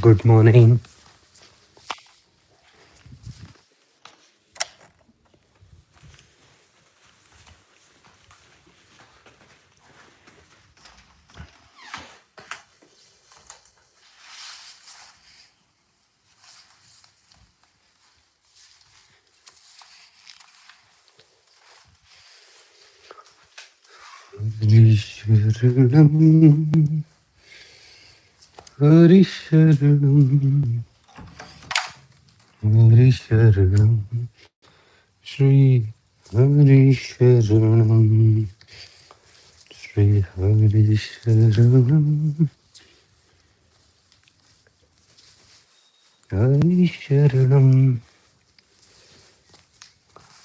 Good morning. Harisharanam, Harisharanam, Harisharanam, Shri Harisharanam, Shri Harisharanam, Harisharanam,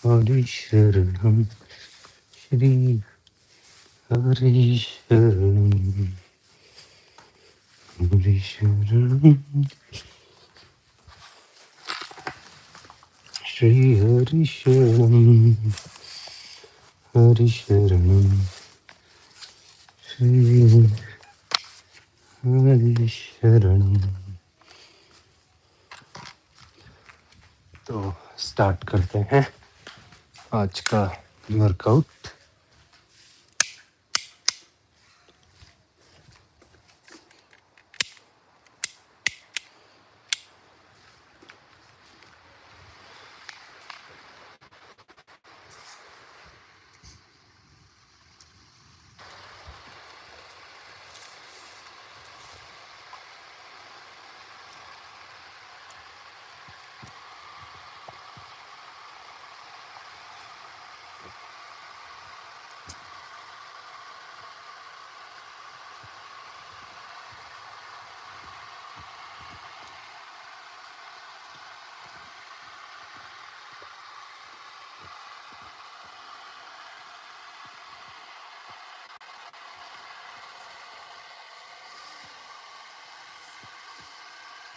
Harisharanam, Shri Harisharanam, Harisharanam, Shri Harisharanam, Harisharanam, Shri Harisharanam. तो start करते हैं आज का workout.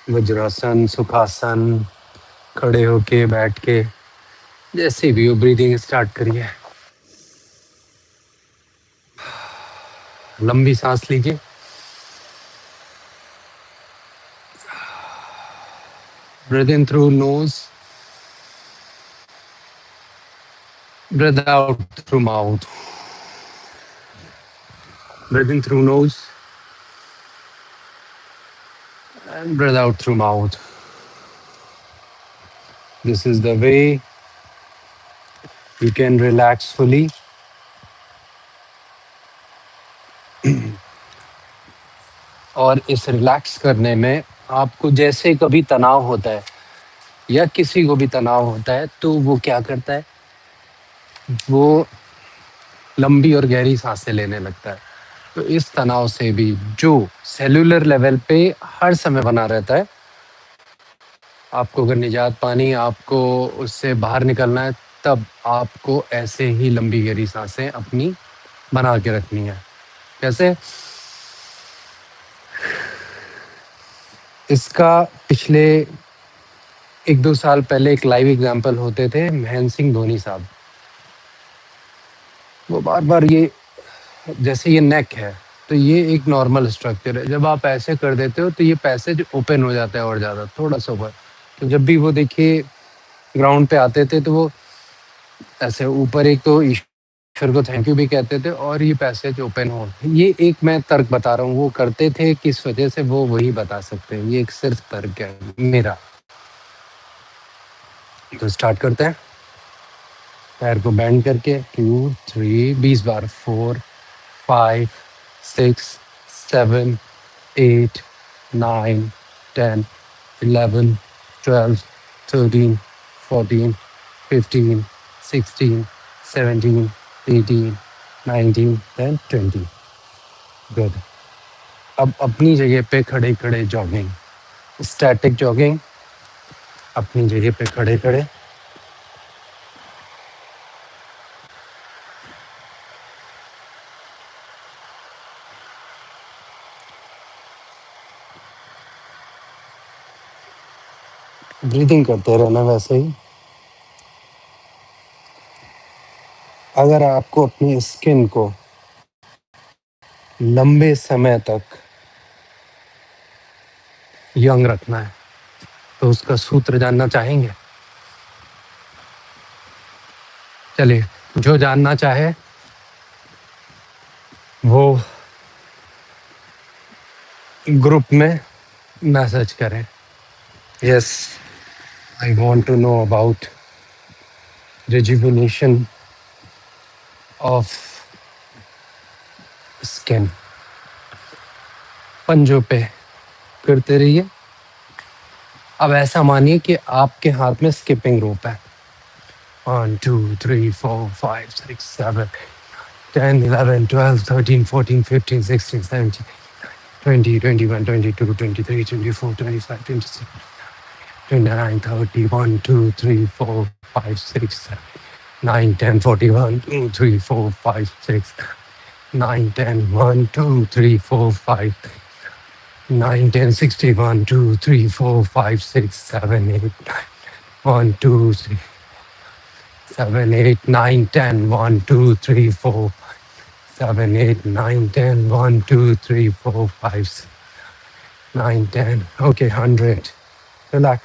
Vajrasana, सुखासन, खड़े होके, बैठ के, जैसे भी हो ब्रीदिंग स्टार्ट करिए। लंबी सांस लीजिए। Breathe in through nose, breathe out through mouth. Breathe in through nose and breathe out through mouth. This is the way you can relax fully. और इस रिलैक्स करने में आपको जैसे कभी तनाव होता है या किसी को भी तनाव होता है तो वो क्या करता है, वो लंबी और गहरी सांसें लेने लगता है। तो इस तनाव से भी जो सेलुलर लेवल पे हर समय बना रहता है, आपको अगर निजात पानी, आपको उससे बाहर निकलना है, तब आपको ऐसे ही लंबी गहरी सांसें अपनी बना के रखनी है। कैसे? इसका पिछले 1-2 साल पहले एक लाइव एग्जाम्पल होते थे महेंद्र सिंह धोनी साहब। वो बार बार ये, जैसे ये नेक है तो ये एक नॉर्मल स्ट्रक्चर है, जब आप ऐसे कर देते हो तो ये पैसेज ओपन हो जाता है और ज़्यादा थोड़ा सा ऊपर। तो जब भी वो देखिए ग्राउंड पे आते थे तो वो ऐसे ऊपर, एक तो ईश्वर को थैंक यू भी कहते थे और ये पैसेज ओपन हो। ये एक मैं तर्क बता रहा हूँ, वो करते थे किस वजह से वो वही बता सकते हैं, ये एक सिर्फ तर्क है मेरा। तो स्टार्ट करते हैं। पैर को बेंड करके 2 3 20 बार, 4 5 6 7 8 9 10 11 12 13 14 15 16 17 18 19 10 20। गुड। अब अपनी जगह पे खड़े खड़े जॉगिंग, स्टैटिक जॉगिंग। अपनी जगह पे खड़े खड़े, ब्रीदिंग करते रहना वैसे ही। अगर आपको अपनी स्किन को लंबे समय तक यंग रखना है। तो उसका सूत्र जानना चाहेंगे? चलिए, जो जानना चाहे वो ग्रुप में मैसेज करें। Yes, I want to know about rejuvenation of skin. पंजों पे करते रहिए। अब ऐसा मानिए कि आपके हाथ में स्किपिंग रोप है। 1 2 3 4 5 6 7 10 11 12 13 14 15 16 17 20 21 22 23 24 25 26 29 30 1 2 3 4 5 6 7 9 10 41 2 3 4 5 6 9 10 1 2 3 4 5 9 10 61 2 3 4 5 6 7 8 9 1 2 3 7 8 9 10 1 2 3 4 7 8 9 10 1 2 3 4 5 9 10. Okay, 100. Relax.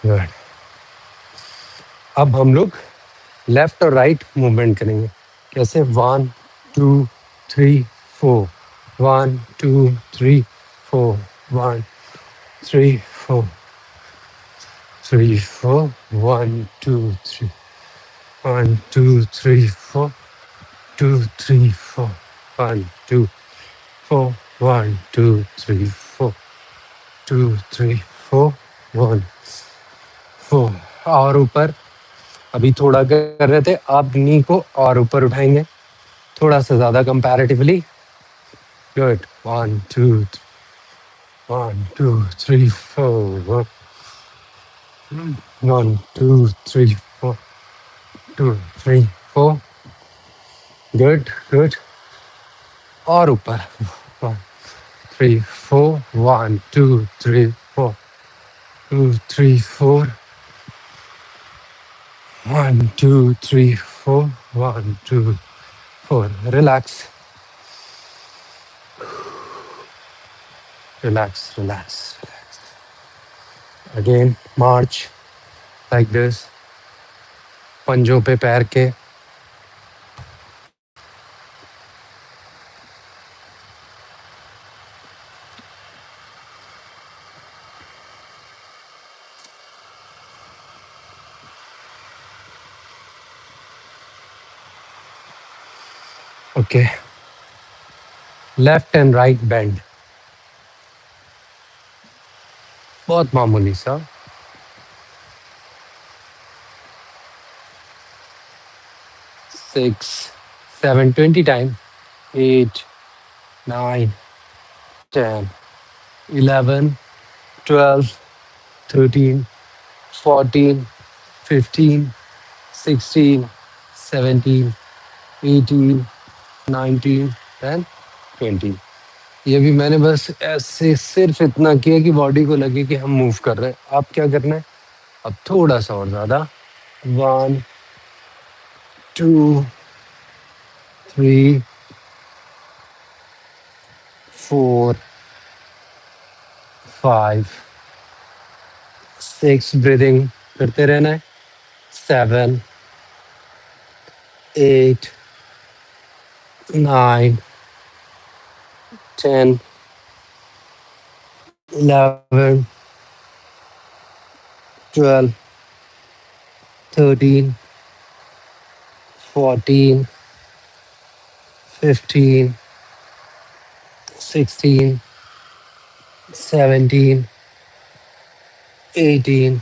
Good. अब हम लोग लेफ्ट और राइट मूवमेंट करेंगे। कैसे? 1 2 3 4 1 2 3 4 1 3 4 3 4 1 2 3 1 2 3 4 2 3 4 1 2 4 1 2 3 4 2 3 4 1 4। और ऊपर अभी थोड़ा कर रहे थे, आप नी को और ऊपर उठाएंगे, थोड़ा सा ज्यादा कंपैरेटिवली। गुड। 1 2 1 2 3 4 1 2 3 4 2 3 4। Good good. और ऊपर 1 3 4 1 2 3 4 2 3 4 1 2 3 4 1 2 4। Relax, relax, relax, relax. Again, march like this. पंजों पे पैर के। Okay, left and right bend, बहुत मामूली सा। 6 7 20 टाइम। 8 9 10 11 12 13 14 15 16 17 18 19 10 20। ये भी मैंने बस ऐसे सिर्फ इतना किया कि बॉडी को लगे कि हम मूव कर रहे हैं। आप क्या करना है? अब थोड़ा सा और ज्यादा। 1 2 3 4 5 6 ब्रीदिंग करते रहना है। 7 8 9 10 11 12 13 14 15 16 17 18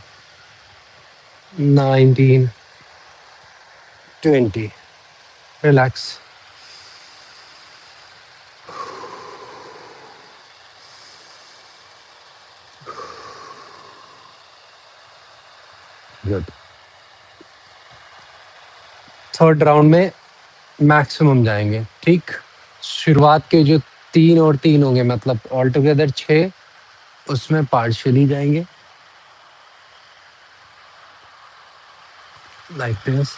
19 20। Relax. Good. थर्ड राउंड में मैक्सिमम जाएंगे। ठीक, शुरुआत के जो 3 और 3 होंगे, मतलब ऑल टुगेदर 6, उसमें पार्शियली जाएंगे लाइक दिस।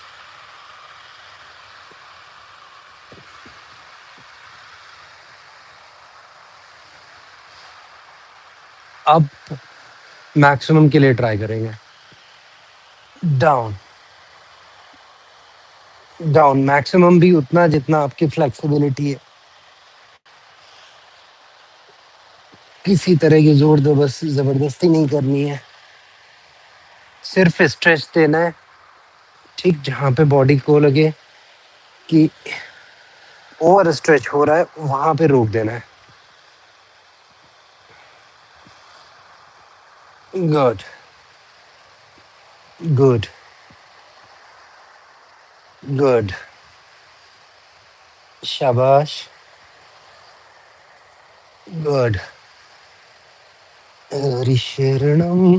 अब मैक्सिमम के लिए ट्राई करेंगे। डाउन, डाउन, मैक्सिमम भी उतना जितना आपकी फ्लेक्सिबिलिटी है। किसी तरह की जोर जबरदस्ती नहीं करनी है, सिर्फ स्ट्रेच देना है, ठीक जहाँ पे बॉडी को लगे कि ओवर स्ट्रेच हो रहा है वहां पे रोक देना है। गुड, गुड, गुड, शाबाश, गुड। हरि शरणम,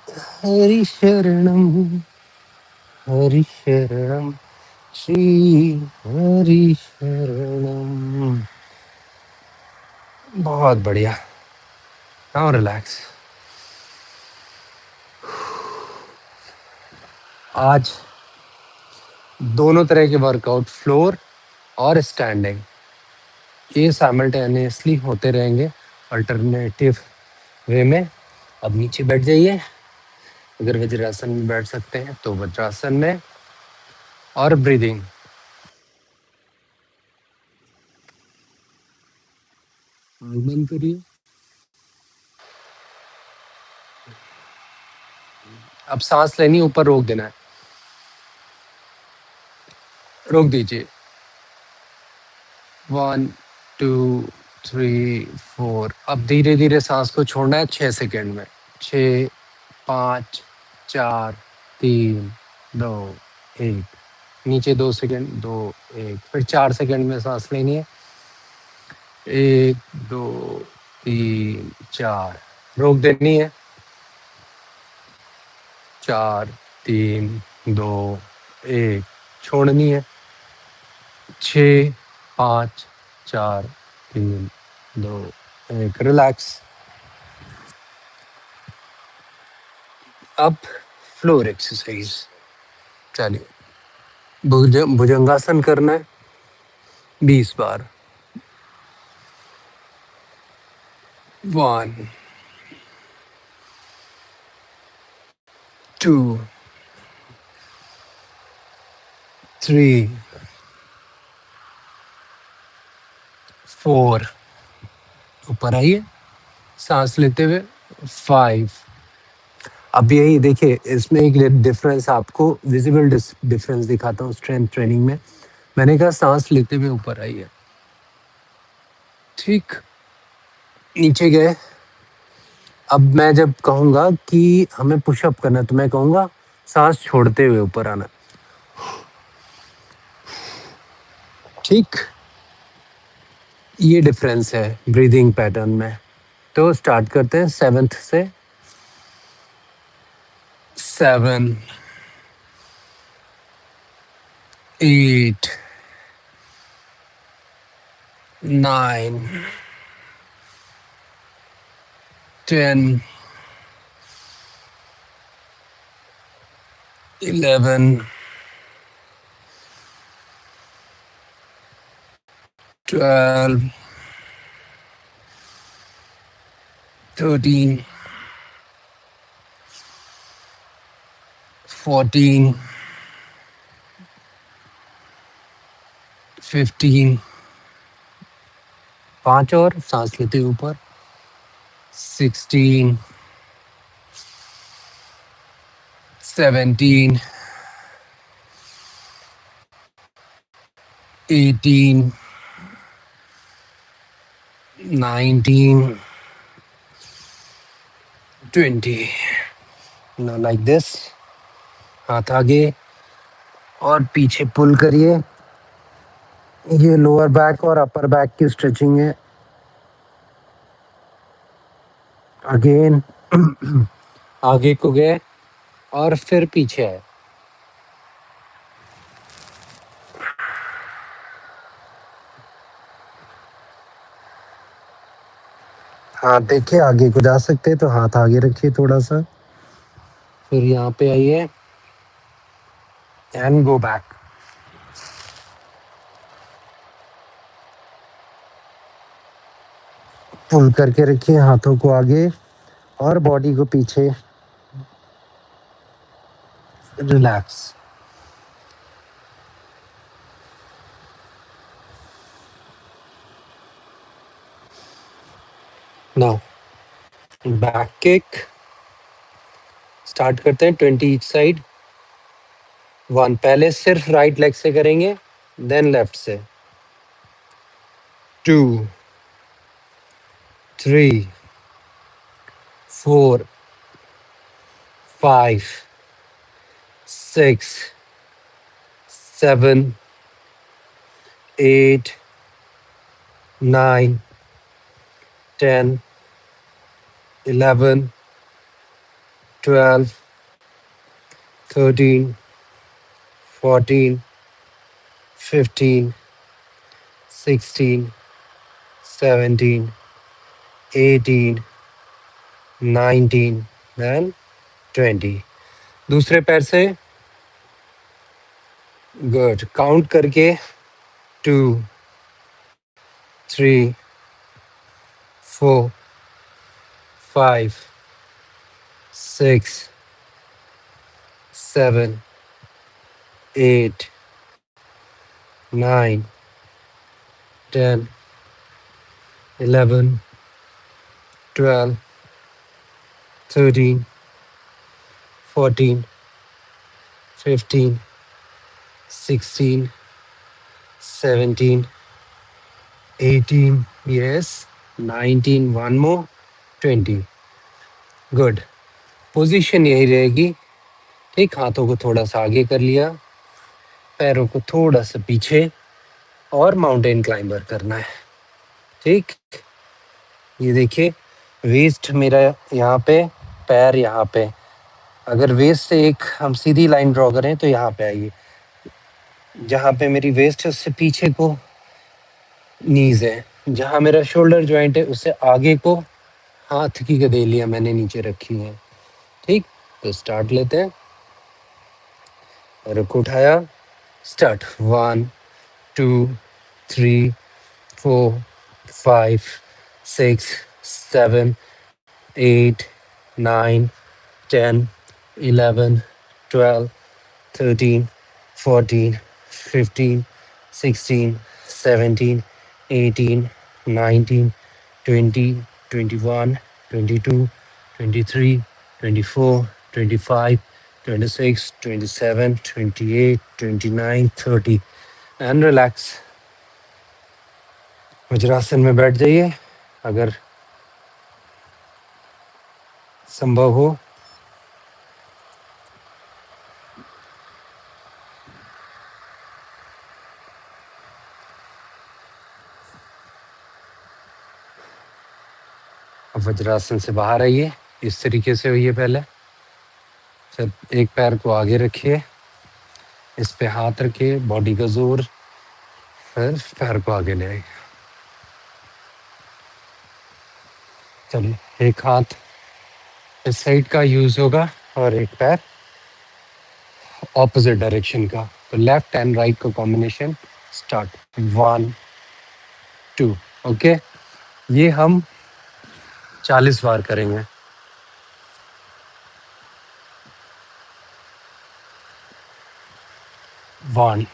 हरि शरणम, हरि शरणम, श्री हरि शरणम। बहुत बढ़िया। Now relax. आज दोनों तरह के वर्कआउट, फ्लोर और स्टैंडिंग, ये साइमल्टेनियसली होते रहेंगे अल्टरनेटिव वे में। अब नीचे बैठ जाइए, अगर वज्रासन में बैठ सकते हैं तो वज्रासन में, और ब्रीदिंग। बंद करिए। अब सांस लेनी, ऊपर रोक देना है, रोक दीजिए। 1 2 3 4। अब धीरे धीरे सांस को छोड़ना है 6 सेकेंड में। 6 5 4 3 2 1। नीचे 2 सेकेंड, 2 1, फिर 4 सेकेंड में सांस लेनी है। 1 2 3 4, रोक देनी है। 4 3 2 1, छोड़नी है। 6 5 4 3 2 1, रिलैक्स। अब फ्लोर एक्सरसाइज। चलिए, भुजंगासन करना है 20 बार। 1 2 3 4, ऊपर आइए सांस लेते हुए। 5। अब यही देखिए, इसमें एक डिफरेंस आपको विजिबल डिफरेंस दिखाता हूँ स्ट्रेंथ ट्रेनिंग में। मैंने कहा सांस लेते हुए ऊपर आइए, ठीक, नीचे गए। अब मैं जब कहूँगा कि हमें पुशअप करना है तो मैं कहूँगा सांस छोड़ते हुए ऊपर आना, ठीक। ये डिफरेंस है ब्रीदिंग पैटर्न में। तो स्टार्ट करते हैं 7th से। 7 8 9 10 11 12 13 14 15। 5 और, सांस लेते हुए ऊपर। 16 17 18 19 20। Now like this, हाथ आगे और पीछे पुल करिए। ये लोअर बैक और अपर बैक की स्ट्रेचिंग है। अगेन आगे को गए और फिर पीछे आए। हाथ देखिए, आगे को जा सकते हैं तो हाथ आगे रखिए थोड़ा सा, फिर यहाँ पे आइए एंड गो बैक। पुल करके रखिए हाथों को आगे। और बॉडी को पीछे relax. Now back kick start करते हैं, 20 ईच साइड। 1, पहले सिर्फ राइट लेग से करेंगे, देन लेफ्ट से। 2, 3, 4, 5, 6, 7, 8, 9, 10, 11, 12, 13, 14, 15, 16, 17, 18, 19 and 20। दूसरे पैर से गुड, काउंट करके 2, 3, 4, 5, 6, 7, 8, 9, 10, 11, 12, 13, 14, 15, 16, 17, 18, yes, 19, one more, 20। Good, position यही रहेगी। ठीक, हाथों को थोड़ा सा आगे कर लिया, पैरों को थोड़ा सा पीछे, और माउंटेन क्लाइंबर करना है। ठीक, ये देखिए, वेस्ट मेरा यहाँ पे, पैर यहाँ पे। अगर वेस्ट से एक हम सीधी लाइन ड्रॉ करें तो यहाँ पे आइए, जहाँ पे मेरी वेस्ट है उससे पीछे को नीज है, जहाँ मेरा शोल्डर जॉइंट है उससे आगे को हाथ की गदेलियाँ मैंने नीचे रखी हैं। ठीक, तो स्टार्ट लेते हैं। रुक, उठाया, स्टार्ट। 1, 2, 3, 4, 5, 6, 7, 8, 9, 10, 11, 12, 13, 14, 15, 16, 17, 18, 19, 20, 21, 22, 23, 24, 25, 26, 27, 28, 29, 30 and relax. वज्रासन में बैठ जाइए अगर संभव हो। अब वज्रासन से बाहर आइए, इस तरीके से होइए। पहले सिर्फ एक पैर को आगे रखिए, इस पे हाथ रखिए, बॉडी का जोर, फिर पैर को आगे ले आइए। चलिए, एक हाथ इस साइड का यूज होगा और एक पैर ऑपोजिट डायरेक्शन का, तो लेफ्ट एंड राइट का कॉम्बिनेशन। स्टार्ट। 1, 2, ओके। ये हम 40 बार करेंगे। 1,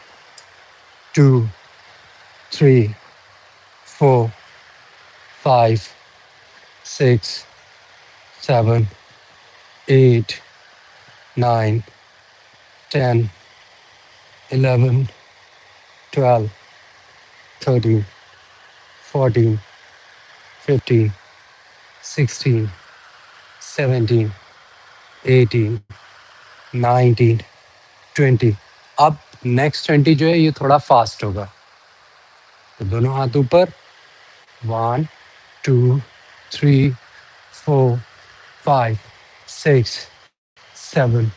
2, 3, 4, 5, 6, 7, 8, 9, 10, 11, 12, 13, 14, 15, 16, 17, 18, 19, 20। अब नेक्स्ट 20 जो है ये थोड़ा फास्ट होगा, तो दोनों हाथ ऊपर। 1, 2, 3, 4, 5, 6, 7,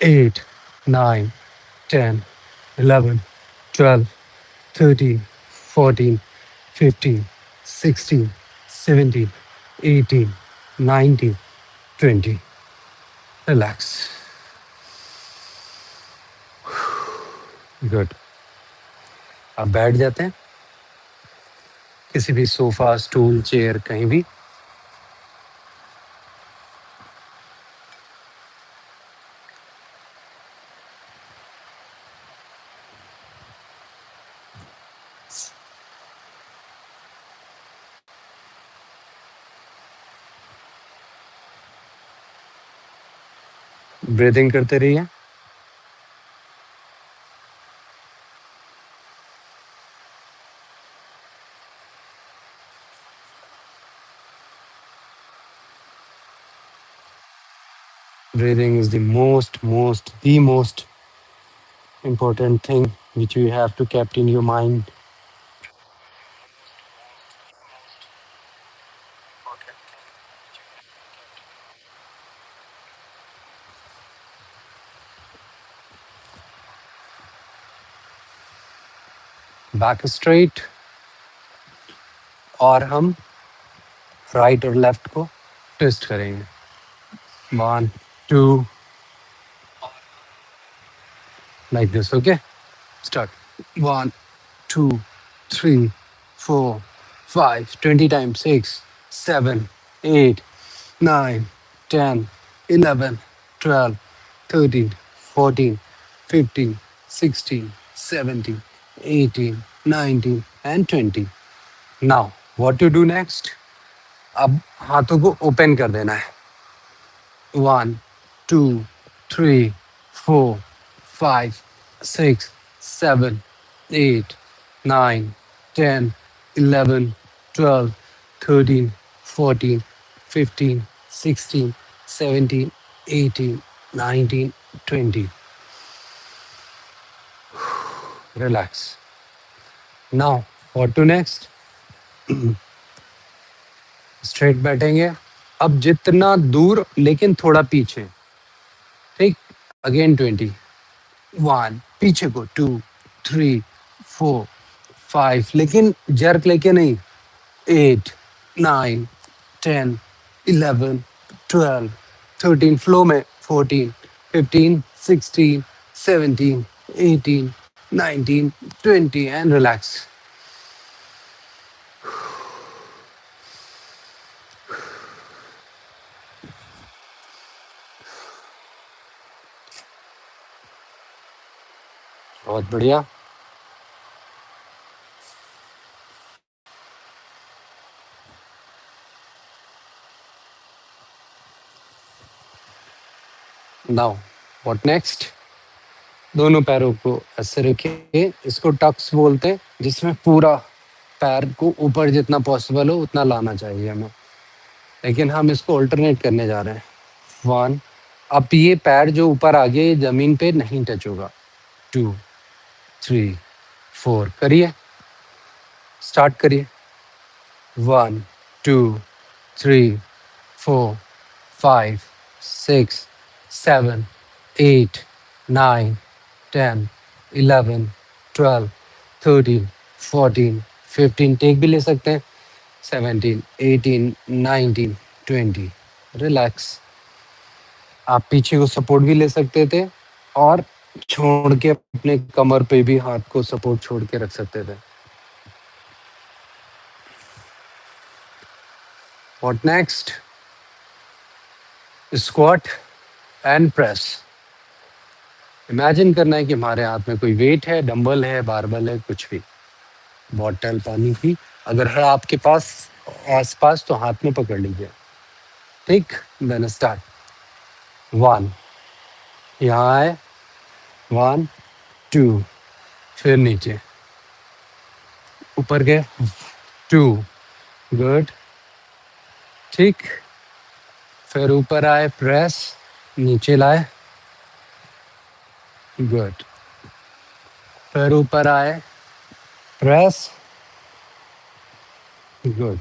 8, 9, 10, 11, 12, 13, 14, 15, 16, 17, 18, 19, 20। रिलैक्स। गुड। अब बैठ जाते हैं किसी भी सोफा, स्टूल, चेयर, कहीं भी। ब्रीदिंग करते रहिए. Breathing is the most important thing which you have to keep in your mind. Back straight और हम राइट और लेफ्ट को ट्विस्ट करेंगे. 1 2 like this. Okay, start. 1 2 3 4 5 20 times. 6 7 8 9 10 11 12 13 14 15 16 17 18 19 and 20. Now what to do next? अब हाथों को ओपन कर देना है. 1 2 3 4 5 6 7 8 9 10 11 12 13 14 15 16 17 18 19 20. Relax. Now what to next? Straight बैठेंगे. अब जितना दूर लेकिन थोड़ा पीछे. ठीक. अगेन 20. 1 पीछे को. 2 3 4 5 लेकिन जर्क लेके नहीं. 8 9 10 11 12 13 फ्लो में. 14 15 16 17 18 19 20 एंड रिलैक्स. बहुत बढ़िया. Now what next? दोनों पैरों को ऐसे रखिए. इसको टक्स बोलते हैं, जिसमें पूरा पैर को ऊपर जितना पॉसिबल हो उतना लाना चाहिए हमें. लेकिन हम इसको अल्टरनेट करने जा रहे हैं. 1. अब ये पैर जो ऊपर आगे जमीन पे नहीं टच होगा. 2 3 4 करिए. स्टार्ट करिए. 1 2 3 4 5 6 7 8 9 10 11 12 13 14 15 टेक भी ले सकते हैं. 17 18 19 20. रिलैक्स. आप पीछे को सपोर्ट भी ले सकते थे और छोड़ के अपने कमर पे भी हाथ को सपोर्ट छोड़ के रख सकते थे. What next? Squat and press. Imagine करना है कि हमारे हाथ में कोई वेट है, डंबल है, बारबल है, कुछ भी. बॉटल पानी की अगर है आपके पास आसपास तो हाथ में पकड़ लीजिए. ठीक. Then start. 1 यहाँ आए. 1 2 फिर नीचे. ऊपर गए. 2 गुड. ठीक. फिर ऊपर आए. प्रेस. नीचे लाए. गुड. फिर ऊपर आए. प्रेस. गुड.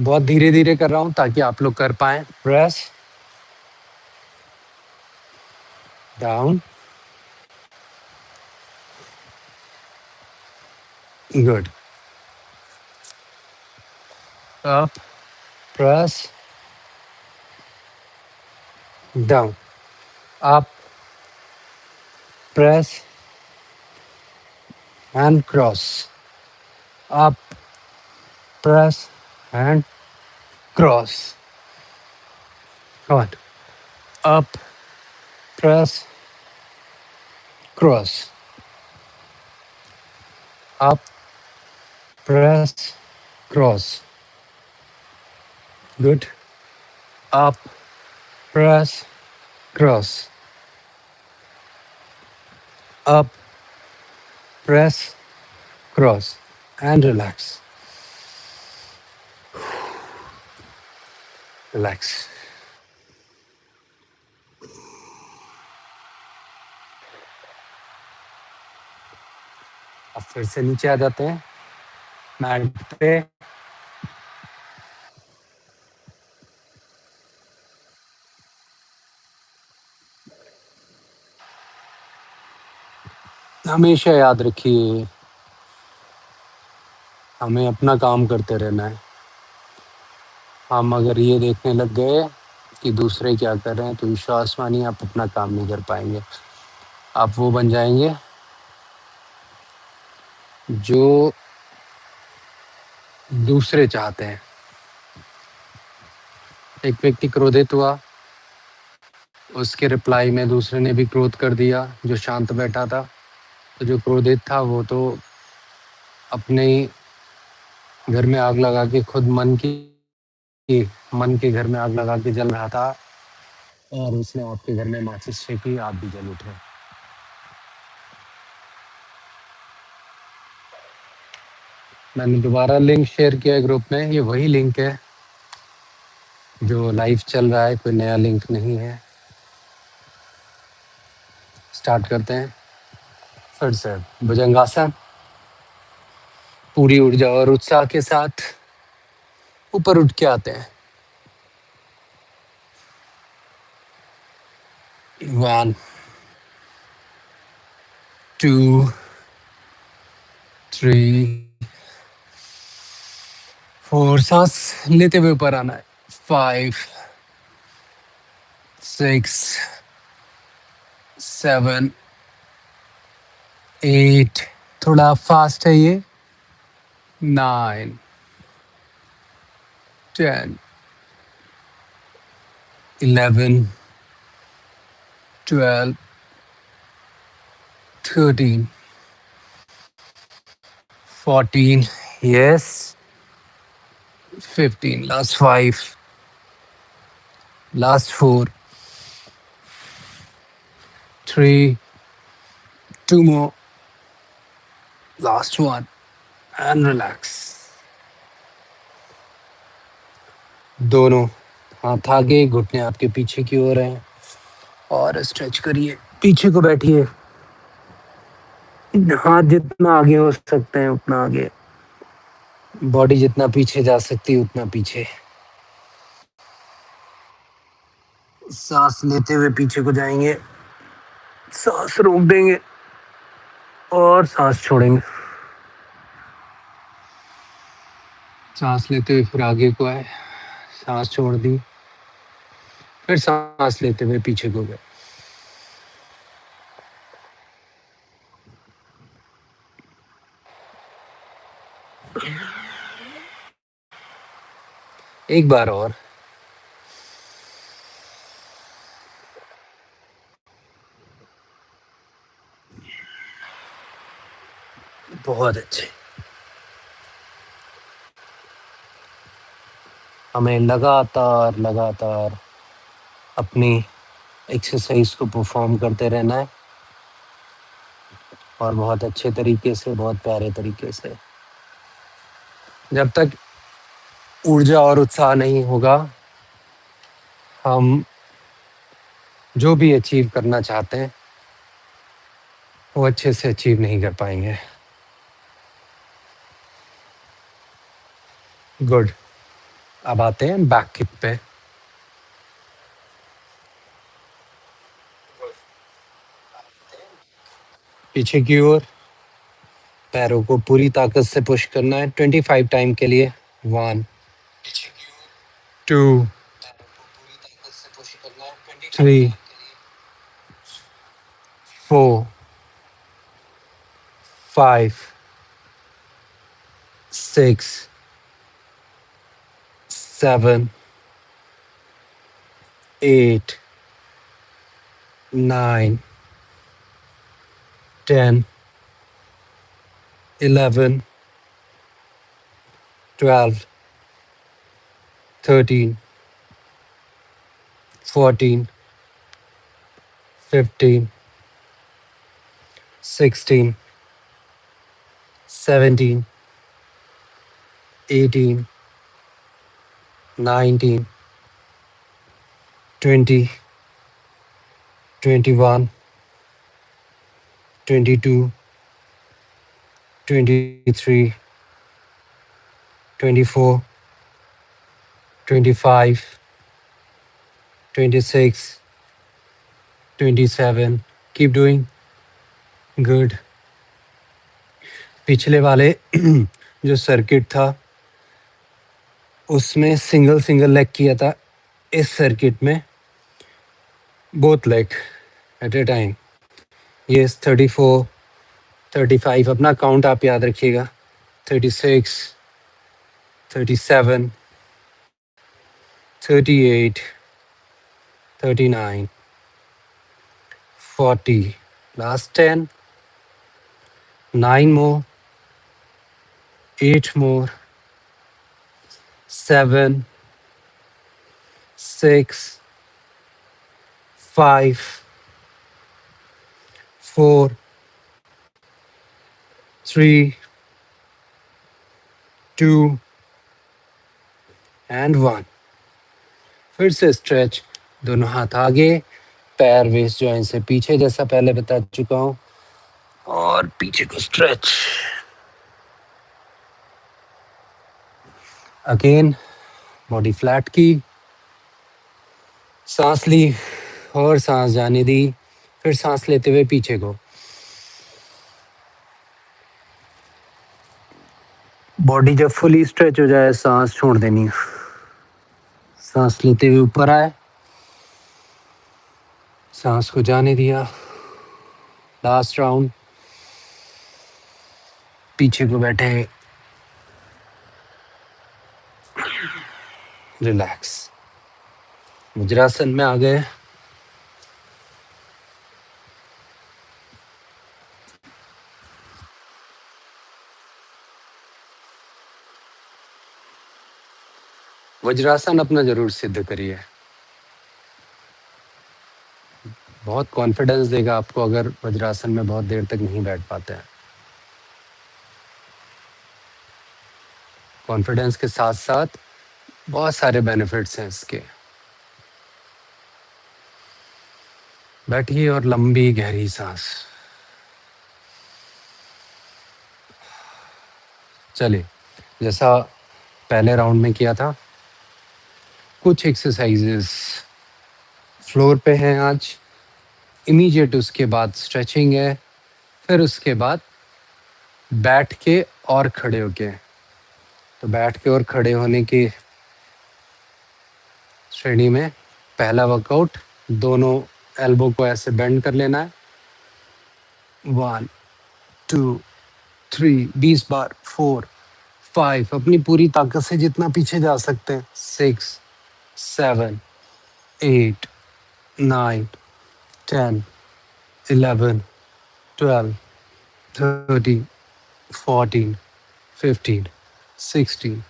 बहुत धीरे धीरे कर रहा हूँ ताकि आप लोग कर पाए. Press. Down. Good. Up. Press. Down. Up. Press and cross. Up, press and cross. Come on. Up, press, cross. Up, press, cross. Good. Up, press, cross, up, press, cross, and relax. Relax. अब फिर से नीचे आ जाते हैं mat पे। हमेशा याद रखिए, हमें अपना काम करते रहना है। हम अगर ये देखने लग गए कि दूसरे क्या कर रहे हैं, तो विश्वास मानिए आप अपना काम नहीं कर पाएंगे। आप वो बन जाएंगे जो दूसरे चाहते हैं। एक व्यक्ति क्रोधित हुआ, उसके रिप्लाई में दूसरे ने भी क्रोध कर दिया जो शांत बैठा था। तो जो क्रोधित था वो तो अपने ही घर में आग लगा के खुद मन के घर में आग लगा के जल रहा था, और उसने आपके घर में माचिस फेंकी, आप भी जल उठे। मैंने दोबारा लिंक शेयर किया है ग्रुप में। ये वही लिंक है जो लाइव चल रहा है, कोई नया लिंक नहीं है। स्टार्ट करते हैं फिर से भुजंगासन। पूरी ऊर्जा और उत्साह के साथ ऊपर उठ के आते हैं। 1 2 3 4, सांस लेते हुए ऊपर आना है। 5 6 7 8, थोड़ा फास्ट है ये। 9 10 11 12 13 14, yes, 15, last 5, last 4, 3, 2 more, last 1, and relax. दोनों हाथ आगे, घुटने आपके पीछे की ओर हैं, और स्ट्रेच करिए, पीछे को बैठिए। हाथ जितना आगे हो सकते हैं उतना आगे, बॉडी जितना पीछे जा सकती है उतना पीछे। सांस लेते हुए पीछे को जाएंगे, सांस रोक देंगे और सांस छोड़ेंगे। सांस लेते हुए फिर आगे को आए, सांस छोड़ दी, फिर सांस लेते हुए पीछे को गए। एक बार और। बहुत अच्छे। हमें लगातार लगातार अपनी एक्सरसाइज को परफॉर्म करते रहना है, और बहुत अच्छे तरीके से, बहुत प्यारे तरीके से। जब तक ऊर्जा और उत्साह नहीं होगा, हम जो भी अचीव करना चाहते हैं वो अच्छे से अचीव नहीं कर पाएंगे। गुड। अब आते हैं बैक किक पे। पीछे की ओर पैरों को पूरी ताकत से पुश करना है 25 टाइम के लिए। 1 2 3 4 5 6 7 8 9 10 11 12 13 14 15, 16, 17, 18, 19, 20, 21, 22, 23, 24, 25, 26, 27. Keep doing. Good. पिछले वाले जो सर्किट था उसमें सिंगल सिंगल लेग किया था. इस सर्किट में both leg at A time. ये 34, 35. अपना काउंट आप याद रखिएगा. 36, 37, 38, 39, 40. Last 10. 9 more. 8 more. 7, 6, 5, 4, 3, 2 and 1. फिर से स्ट्रेच. दोनों हाथ आगे, पैर वेस्ट जॉइंट से पीछे जैसा पहले बता चुका हूँ, और पीछे को स्ट्रेच. अगेन बॉडी फ्लैट की, सांस ली और सांस जाने दी. फिर सांस लेते हुए पीछे को. बॉडी जब फुली स्ट्रेच हो जाए सांस छोड़ देनी. सांस लेते हुए ऊपर आए, सांस को जाने दिया. Last round. पीछे को बैठे, रिलैक्स. वज्रासन में आ गए. वज्रासन अपना जरूर सिद्ध करिए. बहुत कॉन्फिडेंस देगा आपको अगर वज्रासन में बहुत देर तक नहीं बैठ पाते हैं. कॉन्फिडेंस के साथ साथ बहुत सारे बेनिफिट्स हैं इसके. बैठिए और लंबी गहरी सांस. चलिए, जैसा पहले राउंड में किया था, कुछ एक्सरसाइजेस फ्लोर पे हैं आज. इमीडिएट उसके बाद स्ट्रेचिंग है. फिर उसके बाद बैठ के और खड़े होके. तो बैठ के और खड़े होने की श्रेणी में पहला वर्कआउट, दोनों एल्बो को ऐसे बेंड कर लेना है. 1, 2, 3, 20 बार. 4, 5, अपनी पूरी ताकत से जितना पीछे जा सकते हैं. 6, 7, 8, 9, 10, 11, 12, 13, 14, 15, 16,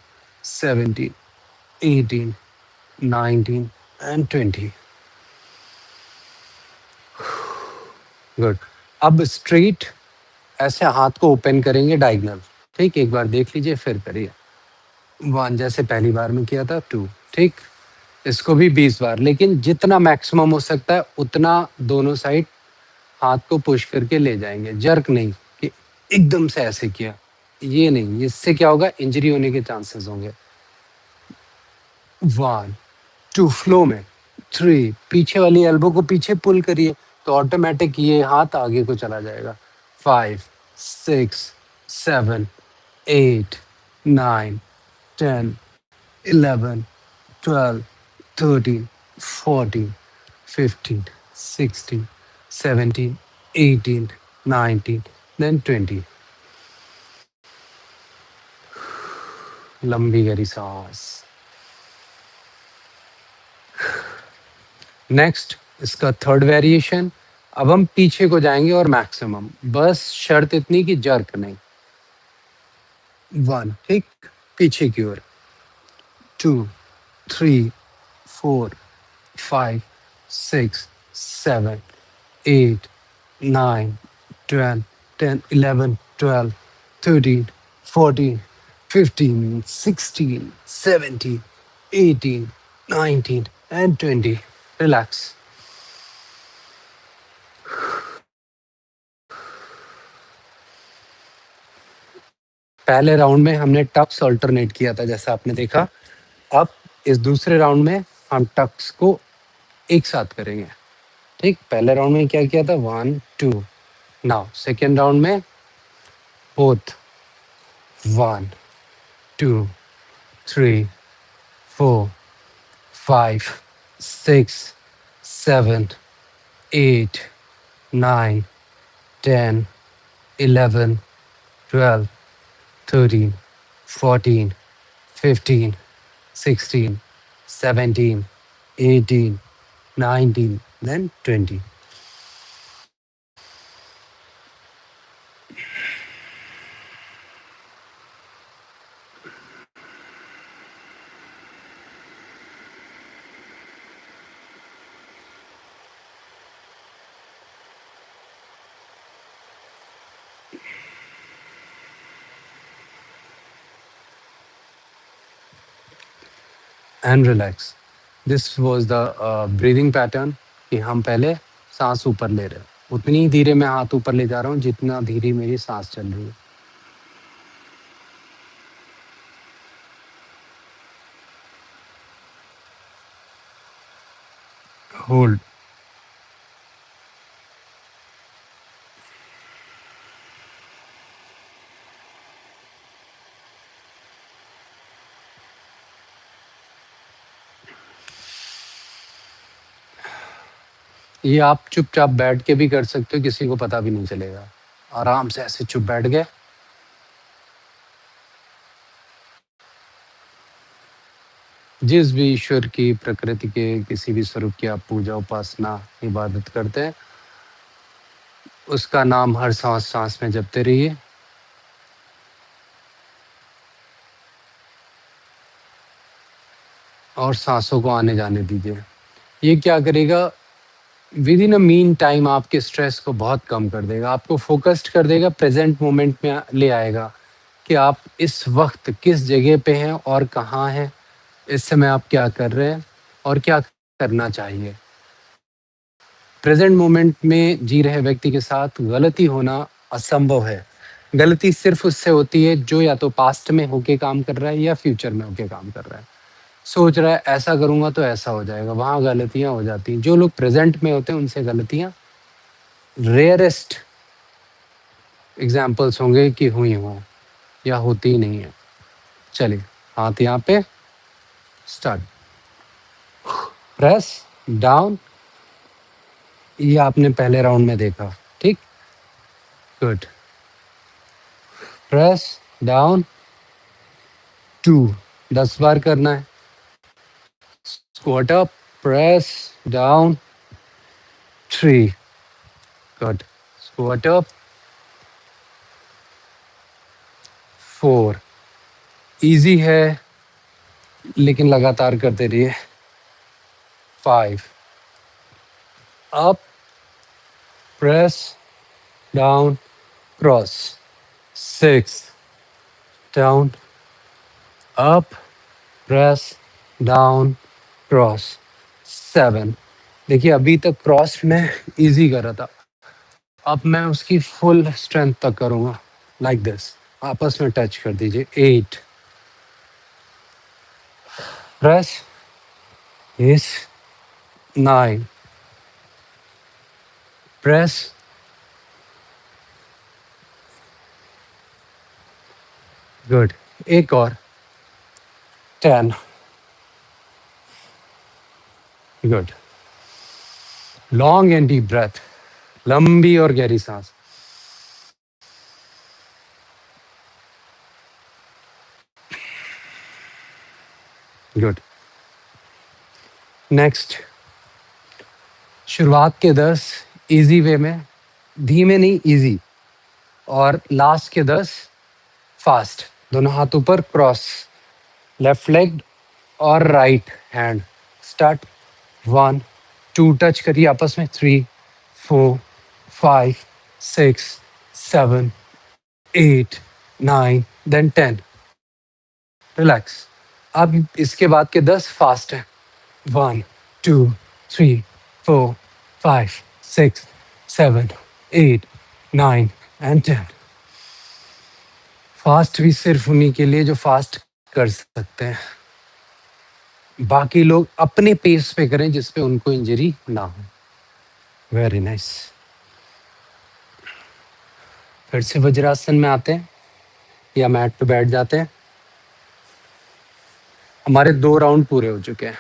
17, 18, 19 and 20. गुड. अब स्ट्रेट ऐसे हाथ को ओपन करेंगे डायगोनल. ठीक, एक बार देख लीजिए फिर करिए. 1 जैसे पहली बार में किया था. 2. ठीक, इसको भी 20 बार, लेकिन जितना मैक्सिमम हो सकता है उतना दोनों साइड हाथ को पुश करके ले जाएंगे. जर्क नहीं कि एकदम से ऐसे किया, ये नहीं. इससे क्या होगा, इंजरी होने के चांसेस होंगे. 1, 2 फ्लो में. 3, पीछे वाली एल्बो को पीछे पुल करिए तो ऑटोमेटिक ये हाथ आगे को चला जाएगा. 5, 6, 7, 8, 9, 10, 11, 12, 13, 14, 15, 16, 17, 18, 19, then 20. लंबी गहरी सांस. नेक्स्ट इसका थर्ड वेरिएशन. अब हम पीछे को जाएंगे और मैक्सिमम. बस शर्त इतनी कि जर्क नहीं. 1, ठीक, पीछे की ओर. 2, 3, 4, 5, 6, 7, 8, 9, 12, 10, 11, 12, 13, 14, 15, 16, 17, 18, 19 and 20. Relax. पहले राउंड में हमने टक्स अल्टरनेट किया था जैसा आपने देखा। अब इस दूसरे राउंड में हम टक्स को एक साथ करेंगे। ठीक, पहले राउंड में क्या किया था, 1 2। नाउ सेकेंड राउंड में both 1 2 3 4 5 6 7 8 9 10 11 12 13 14 15 16 17 18 19 then 20. And relax. This was the breathing pattern कि हम पहले सांस ऊपर ले रहे हैं, उतनी ही धीरे मैं हाथ ऊपर ले जा रहा हूँ जितना धीरे मेरी सांस चल रही है। होल्ड। ये आप चुपचाप बैठ के भी कर सकते हो, किसी को पता भी नहीं चलेगा। आराम से ऐसे चुप बैठ गए। जिस भी ईश्वर की, प्रकृति के किसी भी स्वरूप की आप पूजा, उपासना, इबादत करते हैं, उसका नाम हर सांस सांस में जपते रहिए। और सांसों को आने जाने दीजिए। ये क्या करेगा, with in a mean time आपके स्ट्रेस को बहुत कम कर देगा, आपको फोकस्ड कर देगा, प्रेजेंट मोमेंट में ले आएगा कि आप इस वक्त किस जगह पे हैं और कहाँ हैं, इस समय आप क्या कर रहे हैं और क्या करना चाहिए। प्रेजेंट मोमेंट में जी रहे व्यक्ति के साथ गलती होना असंभव है। गलती सिर्फ उससे होती है जो या तो पास्ट में होके काम कर रहा है या फ्यूचर में होके काम कर रहा है। सोच रहा है ऐसा करूंगा तो ऐसा हो जाएगा, वहां गलतियां हो जाती हैं। जो लोग प्रेजेंट में होते हैं उनसे गलतियां रेयरेस्ट एग्जाम्पल्स होंगे कि हुई हो या होती ही नहीं है। चलिए, हाथ यहाँ पे, स्टार्ट। प्रेस डाउन, ये आपने पहले राउंड में देखा, ठीक, गुड। प्रेस डाउन 2, 10 बार करना है। Squat up, press down 3, good. Squat up 4, easy है लेकिन लगातार करते रहिए। 5, up, press down, cross. 6, down, up, press down, cross. 7, देखिए अभी तक क्रॉस में इजी कर रहा था, अब मैं उसकी फुल स्ट्रेंथ तक करूंगा, लाइक दिस, आपस में टच कर दीजिए। 8, प्रेस इस। 9, प्रेस। गुड, एक और। 10, good. Long and deep breath, लंबी और गहरी सांस। गुड। नेक्स्ट, शुरुआत के 10 इजी वे में, धीमे नहीं, इजी, और लास्ट के 10 फास्ट। दोनों हाथ ऊपर, क्रॉस, लेफ्ट लेग और राइट हैंड। स्टार्ट। 1 2, टच करिए आपस में। 3 4, 5, 6, 7, 8, 9, देन 10। रिलैक्स। अब इसके बाद के 10 फास्ट हैं। 1, 2, 3, 4, 5, 6, 7, 8, 9 एंड 10। फास्ट भी सिर्फ उन्हीं के लिए जो फास्ट कर सकते हैं। बाकी लोग अपने पेस पे करें जिसपे उनको इंजरी ना हो। Very nice. फिर से वज्रासन में आते हैं या मैट पे बैठ जाते हैं। हमारे 2 राउंड पूरे हो चुके हैं,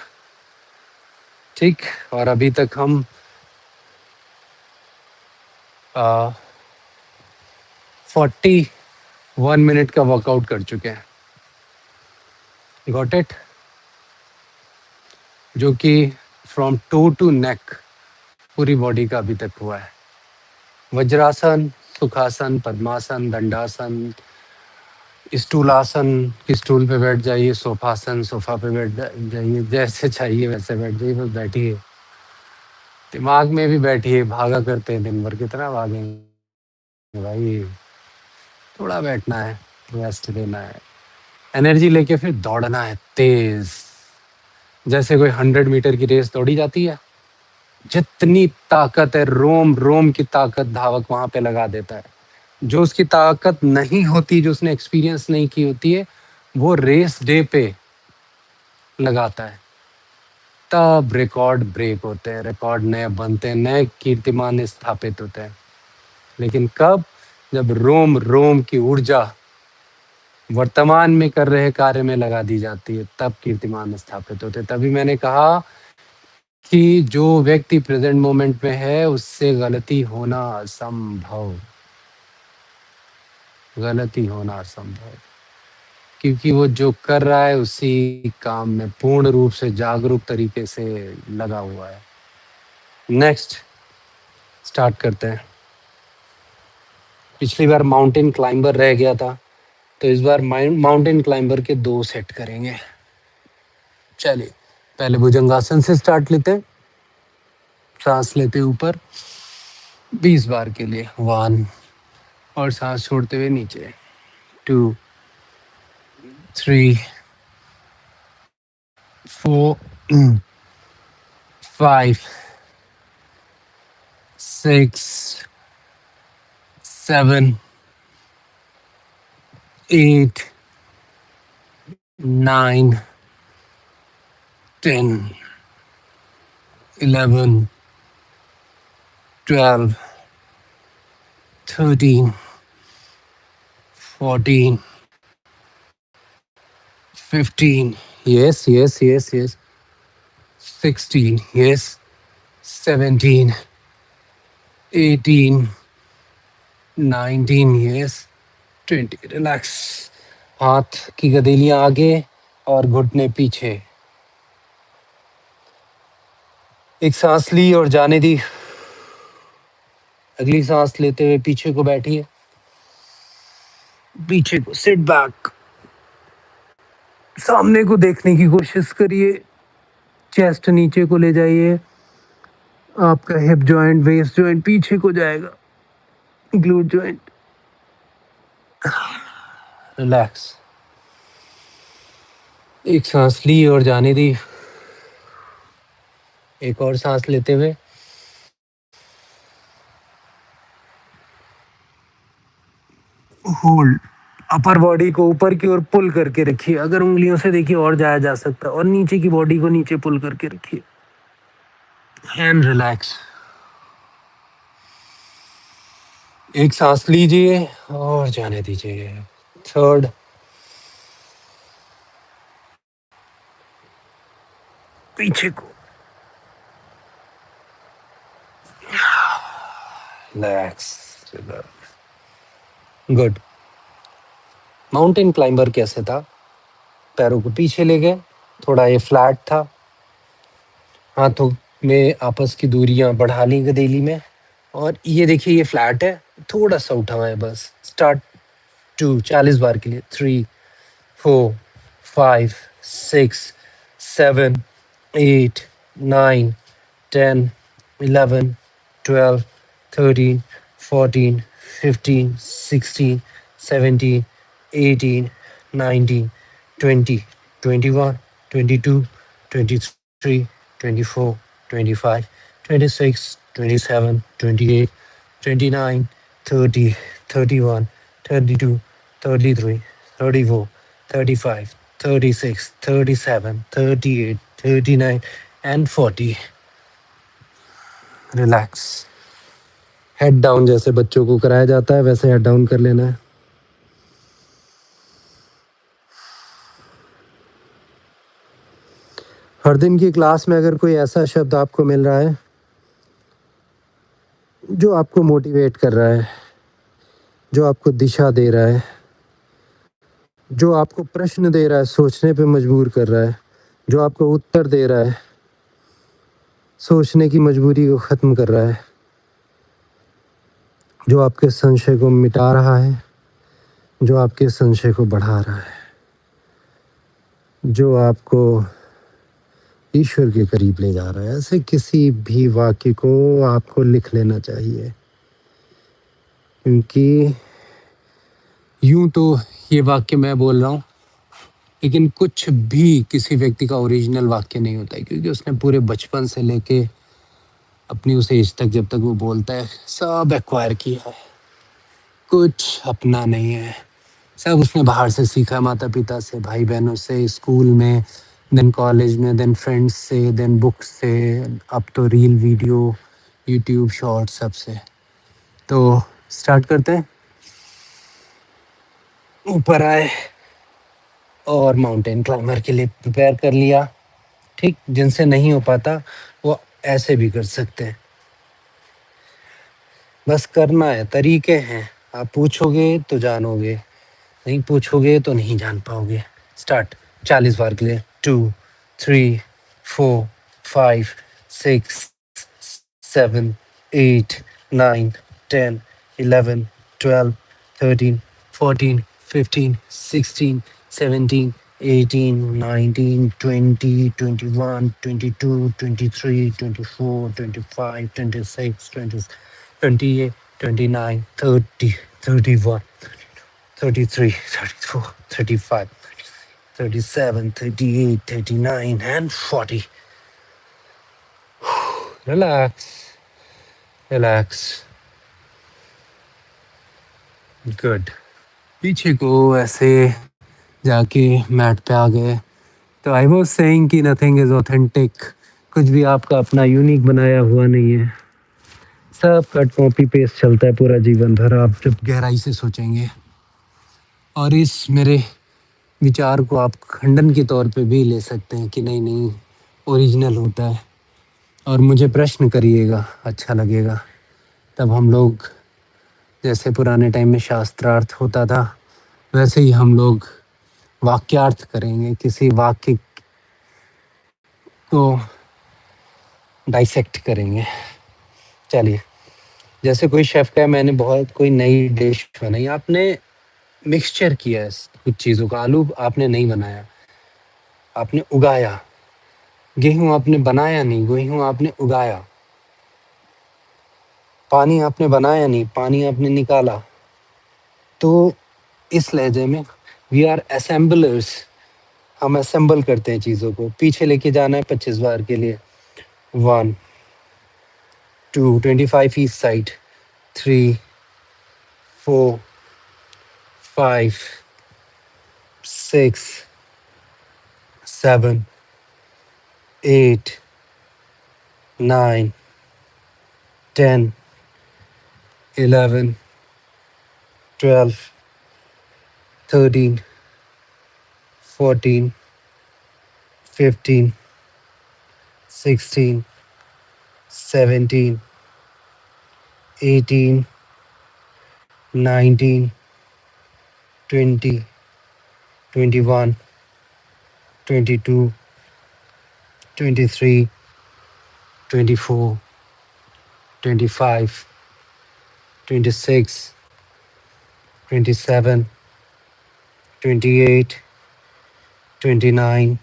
ठीक। और अभी तक हम 41 मिनट का वर्कआउट कर चुके हैं। Got it. जो कि फ्रॉम टो टू नेक पूरी बॉडी का अभी तक हुआ है। वज्रासन, सुखासन, पद्मासन, दंडासन, स्टूलासन की स्टूल पे बैठ जाइए, सोफासन सोफा पे बैठ जाइए, जैसे चाहिए वैसे बैठ जाइए, बस बैठिए। दिमाग में भी बैठिए। भागा करते हैं दिन भर, कितना भागेंगे भाई। थोड़ा बैठना है, रेस्ट देना है, एनर्जी लेके फिर दौड़ना है तेज। जैसे कोई 100 मीटर की रेस दौड़ी जाती है, जितनी ताकत है, रोम रोम की ताकत धावक वहां पे लगा देता है। जो उसकी ताकत नहीं होती, जो उसने एक्सपीरियंस नहीं की होती है, वो रेस डे पे लगाता है। तब रिकॉर्ड ब्रेक होते हैं, रिकॉर्ड नए बनते हैं, नए कीर्तिमान स्थापित होते हैं। लेकिन कब? जब रोम रोम की ऊर्जा वर्तमान में कर रहे कार्य में लगा दी जाती है, तब कीर्तिमान स्थापित होते हैं। तभी मैंने कहा कि जो व्यक्ति प्रेजेंट मोमेंट में है उससे गलती होना असंभव। गलती होना असंभव, क्योंकि वो जो कर रहा है उसी काम में पूर्ण रूप से जागरूक तरीके से लगा हुआ है। नेक्स्ट स्टार्ट करते हैं। पिछली बार माउंटेन क्लाइंबर रह गया था, तो इस बार माउंटेन क्लाइंबर के 2 सेट करेंगे। चलिए, पहले भुजंगासन से स्टार्ट लेते हैं। सांस लेते ऊपर 20 बार के लिए, 1, और सांस छोड़ते हुए नीचे, 2, 3, 4, 5, 6, 7, 8, 9, 10, 11, 12, 13, 14, 15, yes, 16, yes, 17, 18, 19, yes, 20। रिलैक्स। हाथ की गदेलियां आगे और घुटने पीछे। एक सांस ली और जाने दी। अगली सांस लेते हुए पीछे को बैठिए, पीछे को सिट बैक। सामने को देखने की कोशिश करिए। चेस्ट नीचे को ले जाइए। आपका हिप जॉइंट, वेस्ट जॉइंट पीछे को जाएगा, ग्लूट जॉइंट। रिलैक्स। एक सांस ली और जाने दी। एक और सांस लेते हुए होल्ड। अपर बॉडी को ऊपर की ओर पुल करके रखिए। अगर उंगलियों से देखिए और जाया जा सकता है, और नीचे की बॉडी को नीचे पुल करके रखिए एंड रिलैक्स। एक सांस लीजिए और जाने दीजिए। थर्ड, पीछे को, रिलैक्स। गुड। माउंटेन क्लाइंबर कैसे था? पैरों को पीछे ले गए, थोड़ा ये फ्लैट था। हाथों में आपस की दूरियां बढ़ा ली गदेली में, और ये देखिए ये फ्लैट है, थोड़ा सा उठा हुआ है बस। स्टार्ट 2, 40 बार के लिए। 3, 4, 5, 6, 7, 8, 9, 10, 11, 12, 13, 14, 15, 16, 17, 18, 19, 20, 21, 22, 23, 24, 25, 26, 27, 28, 29, 30, 31, 32, 33, 34, 35, 36, 37, 38, 39, and 40. Relax. हेड डाउन जैसे बच्चों को कराया जाता है वैसे हेड डाउन कर लेना है. हर दिन की क्लास में अगर कोई ऐसा शब्द आपको मिल रहा है जो आपको मोटिवेट कर रहा है, जो आपको दिशा दे रहा है, जो आपको प्रश्न दे रहा है, सोचने पे मजबूर कर रहा है, जो आपको उत्तर दे रहा है, सोचने की मजबूरी को ख़त्म कर रहा है, जो आपके संशय को मिटा रहा है, जो आपके संशय को बढ़ा रहा है, जो आपको ईश्वर के करीब ले जा रहा है, ऐसे किसी भी वाक्य को आपको लिख लेना चाहिए. क्योंकि यूं तो ये वाक्य मैं बोल रहा हूँ, लेकिन कुछ भी किसी व्यक्ति का ओरिजिनल वाक्य नहीं होता है, क्योंकि उसने पूरे बचपन से लेके अपनी उस एज तक जब तक वो बोलता है सब एक्वायर किया है. कुछ अपना नहीं है, सब उसने बाहर से सीखा, माता पिता से, भाई बहनों से, स्कूल में, देन कॉलेज में, देन फ्रेंड्स से, देन बुक्स से, अब तो रील वीडियो, यूट्यूब शॉर्ट्स, सबसे. तो स्टार्ट करते हैं. ऊपर आए और माउंटेन क्लाइंबर के लिए प्रिपेयर कर लिया. ठीक, जिनसे नहीं हो पाता वो ऐसे भी कर सकते हैं. बस करना है, तरीके हैं. आप पूछोगे तो जानोगे, नहीं पूछोगे तो नहीं जान पाओगे. स्टार्ट. 40 बार के लिए. 2, 3, 4, 5, 6, 7, 8, 9, 10, 11, 12, 13, 14, 15, 16, 17, 18, 20, 21, 22, 23, 24, 25, 26, 27, 28, 29, 30, 31, 32, 33, 34, 35, 36, 37, 38, 39, and 40. Relax. Good. पीछे को ऐसे जाके मैट पे आ गए. तो आई वॉज सेइंग कि नथिंग इज ऑथेंटिक. कुछ भी आपका अपना यूनिक बनाया हुआ नहीं है. सब कट कॉपी पेस्ट चलता है पूरा जीवन भर, आप जब गहराई से सोचेंगे. और इस मेरे विचार को आप खंडन के तौर पे भी ले सकते हैं कि नहीं नहीं, ओरिजिनल होता है. और मुझे प्रश्न करिएगा, अच्छा लगेगा. तब हम लोग, जैसे पुराने टाइम में शास्त्रार्थ होता था, वैसे ही हम लोग वाक्यार्थ करेंगे. किसी वाक्य को डाइसेक्ट करेंगे. चलिए, जैसे कोई शेफ का, मैंने बहुत कोई नई डिश बनाई, आपने मिक्सचर किया है कुछ चीज़ों का. आलू आपने नहीं बनाया, आपने उगाया. गेहूं आपने बनाया नहीं, गेहूं आपने उगाया. पानी आपने बनाया नहीं, पानी आपने निकाला. तो इस लहजे में वी आर असेंबलर्स. हम असेंबल करते हैं चीज़ों को. पीछे लेके जाना है 25 बार के लिए. 1, 2, 25 each side. 3, 4, 5, 6, 7, 8, 9, 10, 11, 12, 13, 14, 15, 16, 17, 18, 19, 20, 21, 22, 23, 24, 25, 26, 27, 28, 29,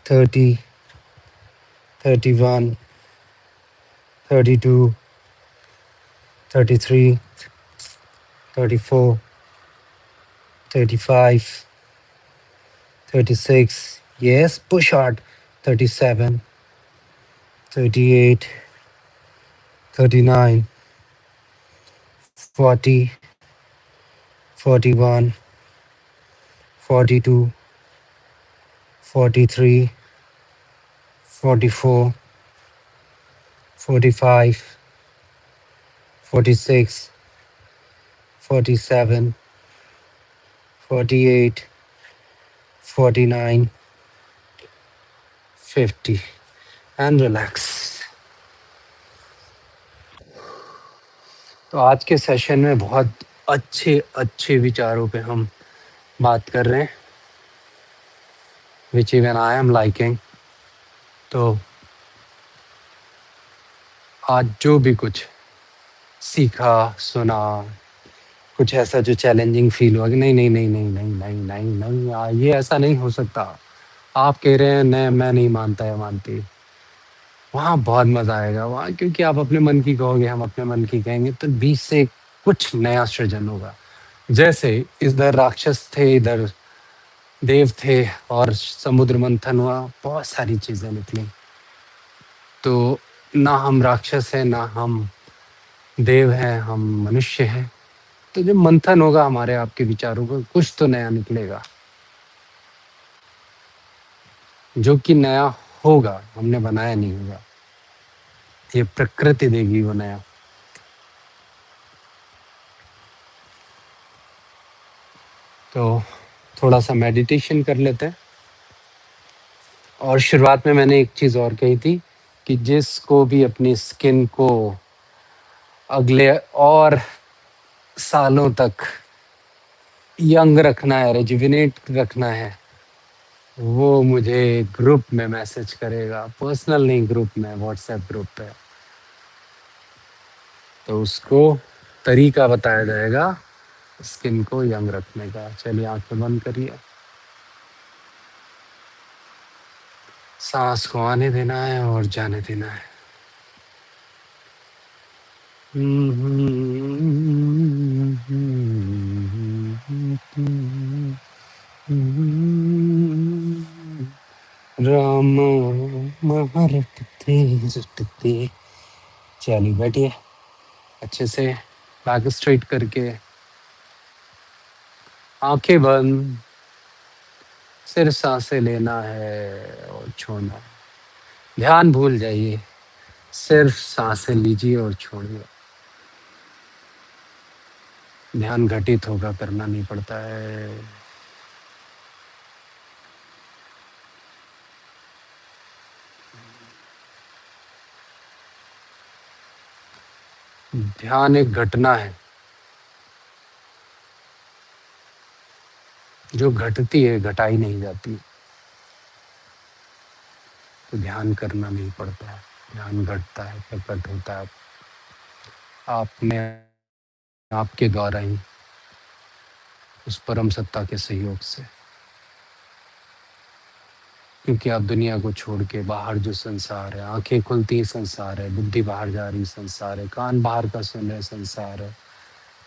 30, 31, 32, 33, 34, 35, 36. Yes, push hard. 37, 38, 39, 40, 41, 42, 43, 44, 45, 46, 47, 48, 49, 50. And relax. तो आज के सेशन में बहुत अच्छे अच्छे विचारों पे हम बात कर रहे हैं, which even I am liking. तो आज जो भी कुछ सीखा सुना, कुछ ऐसा जो चैलेंजिंग फील हुआ कि नहीं नहीं नहीं नहीं नहीं नहीं नहीं नहीं ये ऐसा नहीं हो सकता, आप कह रहे हैं नहीं, मैं नहीं मानता या मानती, वहाँ बहुत मजा आएगा वहाँ, क्योंकि आप अपने मन की कहोगे, हम अपने मन की कहेंगे, तो बीच से कुछ नया सृजन होगा। जैसे इधर राक्षस थे, इधर देव थे, और समुद्र मंथन हुआ, बहुत सारी चीजें निकली। तो ना हम राक्षस हैं, ना हम देव हैं, हम मनुष्य हैं। तो जब मंथन होगा हमारे आपके विचारों को, कुछ तो नया निकलेगा, जो कि नया होगा, हमने बनाया नहीं होगा, ये प्रकृति देगी वो नया। तो थोड़ा सा मेडिटेशन कर लेते हैं। और शुरुआत में मैंने एक चीज और कही थी कि जिसको भी अपनी स्किन को अगले और सालों तक यंग रखना है, रेजुविनेट रखना है, वो मुझे ग्रुप में मैसेज करेगा, पर्सनल नहीं, ग्रुप में, व्हाट्सएप ग्रुप पे। तो उसको तरीका बताया जाएगा स्किन को यंग रखने का। चलिए आंखें बंद करिए, सांस को आने देना है और जाने देना है। राम रटते रटते। चलिए बैठिए अच्छे से, बैक स्ट्रेट करके, आंखें बंद, सिर्फ सांसें लेना है और छोड़ना है। ध्यान भूल जाइए, सिर्फ सांसें लीजिए और छोड़िए। ध्यान घटित होगा, करना नहीं पड़ता है। ध्यान एक घटना है जो घटती है, घटाई नहीं जाती। तो ध्यान करना नहीं पड़ता है, ध्यान घटता है, प्रकट होता है आपने आपके द्वारा ही, उस परम सत्ता के सहयोग से। क्योंकि आप दुनिया को छोड़ के बाहर जो संसार है, आंखें खुलती संसार है, बुद्धि बाहर जा रही संसार है, कान बाहर का सुन रहे संसार है,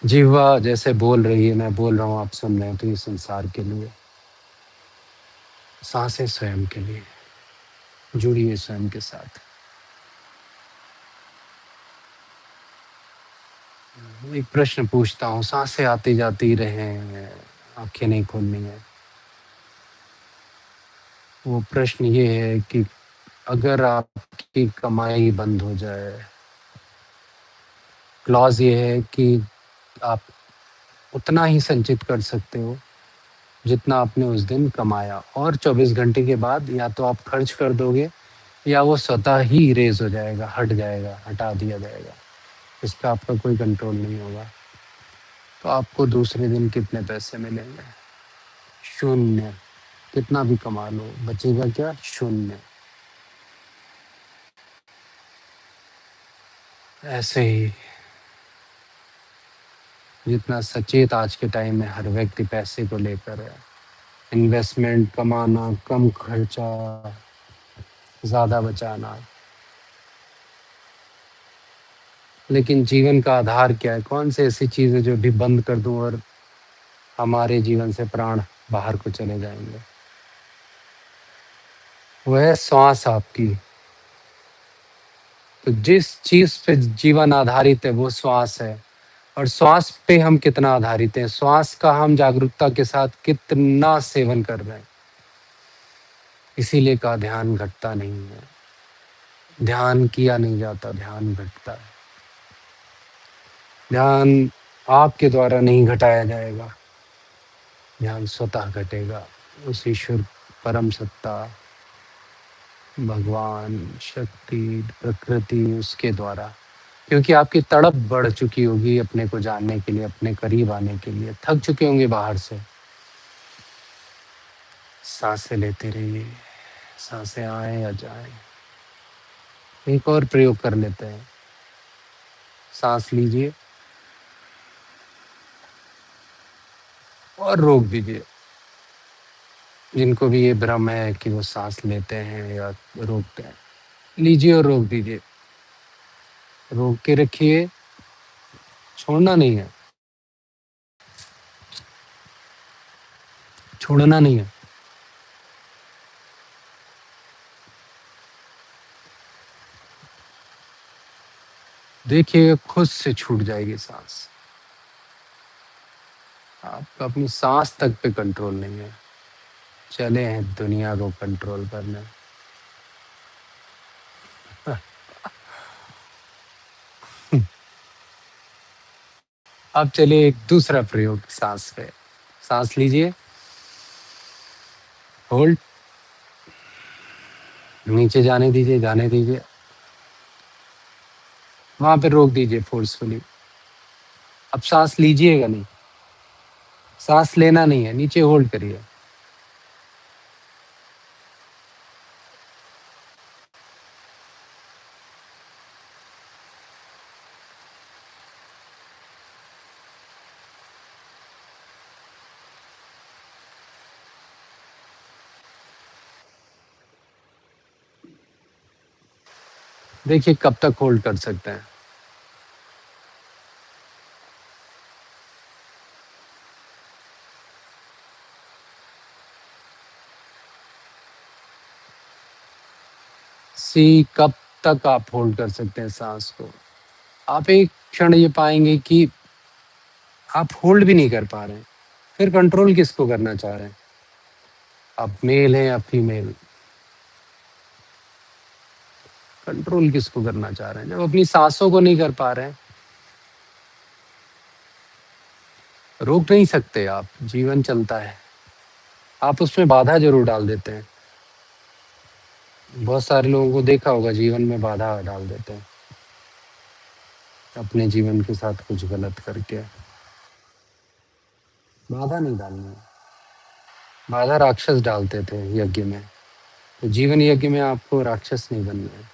जीवा जैसे बोल रही है, मैं बोल रहा हूँ, आप सुन रहे हैं, तो ये संसार के लिए। सांसें स्वयं के लिए, जुड़िए स्वयं के साथ। एक प्रश्न पूछता हूँ, सांसें आती जाती रहे, आंखें नहीं खोलनी है। वो प्रश्न ये है कि अगर आपकी कमाई बंद हो जाए, क्लॉज ये है कि आप उतना ही संचित कर सकते हो जितना आपने उस दिन कमाया, और 24 घंटे के बाद या तो आप खर्च कर दोगे, या वो स्वतः ही इरेज हो जाएगा, हट जाएगा, हटा दिया जाएगा। इस पर आपका कोई कंट्रोल नहीं होगा। तो आपको दूसरे दिन कितने पैसे मिलेंगे? शून्य। कितना भी कमा लो, बचेगा क्या? शून्य। ऐसे ही जितना सचेत आज के टाइम में हर व्यक्ति पैसे को लेकर है, इन्वेस्टमेंट, कमाना, कम खर्चा, ज़्यादा बचाना, लेकिन जीवन का आधार क्या है? कौन सी ऐसी चीज़ है जो अभी बंद कर दूँ और हमारे जीवन से प्राण बाहर को चले जाएँगे? वो है श्वास आपकी। तो जिस चीज़ पे जीवन आधारित है वो श्वास है। और श्वास पे हम कितना आधारित हैं, श्वास का हम जागरूकता के साथ कितना सेवन कर रहे हैं। इसीलिए का ध्यान घटता नहीं है। ध्यान किया नहीं जाता, ध्यान घटता है। ध्यान आपके द्वारा नहीं घटाया जाएगा, ध्यान स्वतः घटेगा। उस ईश्वर, परम सत्ता, भगवान, शक्ति, प्रकृति, उसके द्वारा। क्योंकि आपकी तड़प बढ़ चुकी होगी अपने को जानने के लिए, अपने करीब आने के लिए। थक चुके होंगे बाहर से। सांसें लेते रहिए, सांसें आए या जाए। एक और प्रयोग कर लेते हैं। सांस लीजिए और रोक दीजिए। जिनको भी ये भ्रम है कि वो सांस लेते हैं या रोकते हैं, लीजिए और रोक दीजिए। रोक के रखिए, छोड़ना नहीं है, छोड़ना नहीं है। देखिए खुद से छूट जाएगी सांस। आपका अपनी सांस तक पे कंट्रोल नहीं है, चले हैं दुनिया को कंट्रोल करने। अब चलिए एक दूसरा प्रयोग सांस पे। सांस लीजिए, होल्ड, नीचे जाने दीजिए, जाने दीजिए। वहां पे रोक दीजिए फोर्सफुली। अब सांस लीजिएगा नहीं, सांस लेना नहीं है, नीचे होल्ड करिए। देखिए कब तक होल्ड कर सकते हैं। सी कब तक आप होल्ड कर सकते हैं सांस को। आप एक क्षण ये पाएंगे कि आप होल्ड भी नहीं कर पा रहे हैं। फिर कंट्रोल किसको करना चाह रहे हैं? आप मेल हैं या फीमेल? कंट्रोल किसको करना चाह रहे हैं जब अपनी सांसों को नहीं कर पा रहे हैं? रोक नहीं सकते आप, जीवन चलता है। आप उसमें बाधा जरूर डाल देते हैं। बहुत सारे लोगों को देखा होगा जीवन में बाधा डाल देते हैं अपने जीवन के साथ कुछ गलत करके। बाधा नहीं डालनी है। बाधा राक्षस डालते थे यज्ञ में। तो जीवन यज्ञ में आपको राक्षस नहीं बनना है।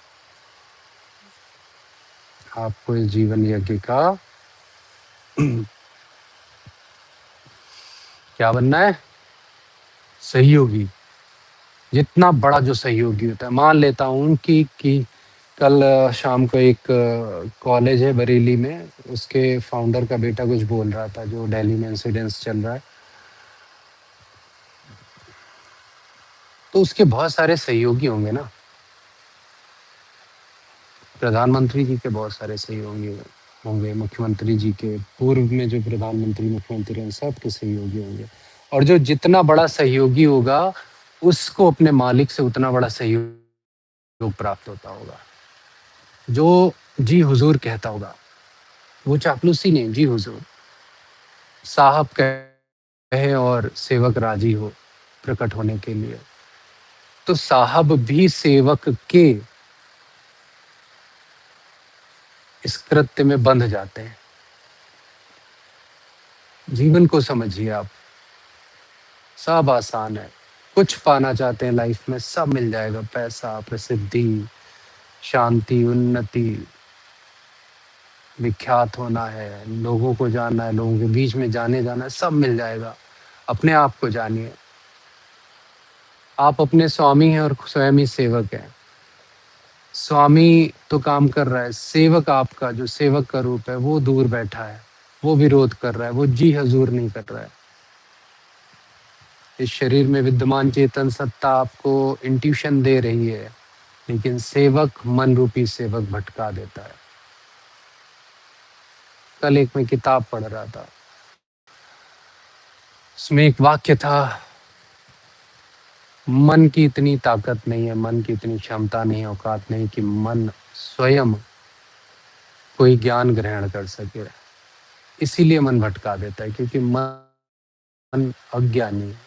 आपको इस जीवन यज्ञ का क्या बनना है? सहयोगी। जितना बड़ा जो सहयोगी होता है, मान लेता हूँ कि कल शाम को एक कॉलेज है बरेली में, उसके फाउंडर का बेटा कुछ बोल रहा था, जो दिल्ली में इंसिडेंस चल रहा है। तो उसके बहुत सारे सहयोगी होंगे ना। प्रधानमंत्री जी के बहुत सारे सहयोगी होंगे, मुख्यमंत्री जी के, पूर्व में जो प्रधानमंत्री मुख्यमंत्री हैं सबके सहयोगी होंगे। और जो जितना बड़ा सहयोगी होगा, उसको अपने मालिक से उतना बड़ा सहयोग प्राप्त होता होगा। जो जी हुजूर कहता होगा, वो चापलूसी नहीं, जी हुजूर। साहब कहे और सेवक राजी हो प्रकट होने के लिए, तो साहब भी सेवक के इस कृत्य में बंध जाते हैं। जीवन को समझिए आप, सब आसान है। कुछ पाना चाहते हैं लाइफ में, सब मिल जाएगा। पैसा, प्रसिद्धि, शांति, उन्नति, विख्यात होना है, लोगों को जानना है, लोगों के बीच में जाने जाना है, सब मिल जाएगा। अपने आप को जानिए। आप अपने स्वामी हैं और स्वयं ही सेवक हैं। स्वामी तो काम कर रहा है, सेवक आपका जो सेवक का रूप है वो दूर बैठा है, वो विरोध कर रहा है, वो जी हजूर नहीं कर रहा है। इस शरीर में विद्यमान चेतन सत्ता आपको इंट्यूशन दे रही है, लेकिन सेवक मन रूपी सेवक भटका देता है। कल एक मैं किताब पढ़ रहा था, उसमें एक वाक्य था, मन की इतनी ताकत नहीं है, मन की इतनी क्षमता नहीं, औकात नहीं कि मन स्वयं कोई ज्ञान ग्रहण कर सके। इसीलिए मन भटका देता है, क्योंकि मन अज्ञानी है,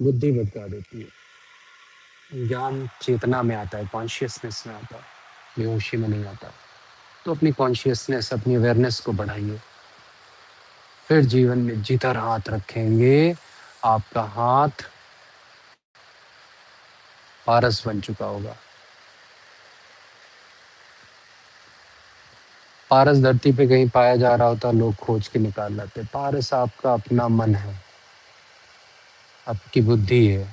बुद्धि भटका देती है। ज्ञान चेतना में आता है, कॉन्शियसनेस में आता है, बेहोशी में नहीं आता। तो अपनी कॉन्शियसनेस, अपनी अवेयरनेस को बढ़ाइए, फिर जीवन में जिधर हाथ रखेंगे आपका हाथ पारस बन चुका होगा। पारस धरती पे कहीं पाया जा रहा होता, लोग खोज के निकाल लाते। पारस आपका अपना मन है, आपकी बुद्धि है,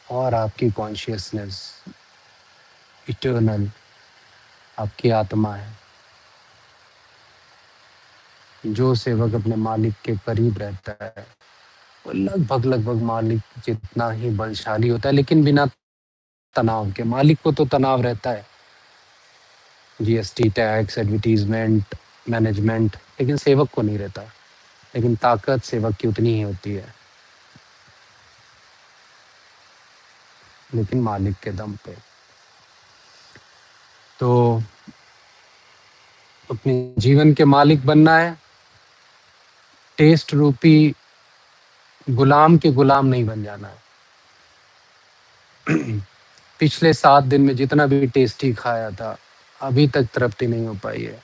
और आपकी कॉन्शियसनेस इटर्नल, आपकी आत्मा है। जो सेवक अपने मालिक के करीब रहता है वो लगभग लगभग मालिक जितना ही बलशाली होता है, लेकिन बिना तनाव के। मालिक को तो तनाव रहता है, जीएसटी, टैक्स, एडवर्टीजमेंट, मैनेजमेंट, लेकिन सेवक को नहीं रहता। लेकिन ताकत सेवक की उतनी ही होती है, लेकिन मालिक के दम पे। तो अपने जीवन के मालिक बनना है, टेस्ट रूपी गुलाम के गुलाम नहीं बन जाना है। पिछले 7 दिन में जितना भी टेस्टी खाया था, अभी तक तृप्ति नहीं हो पाई है।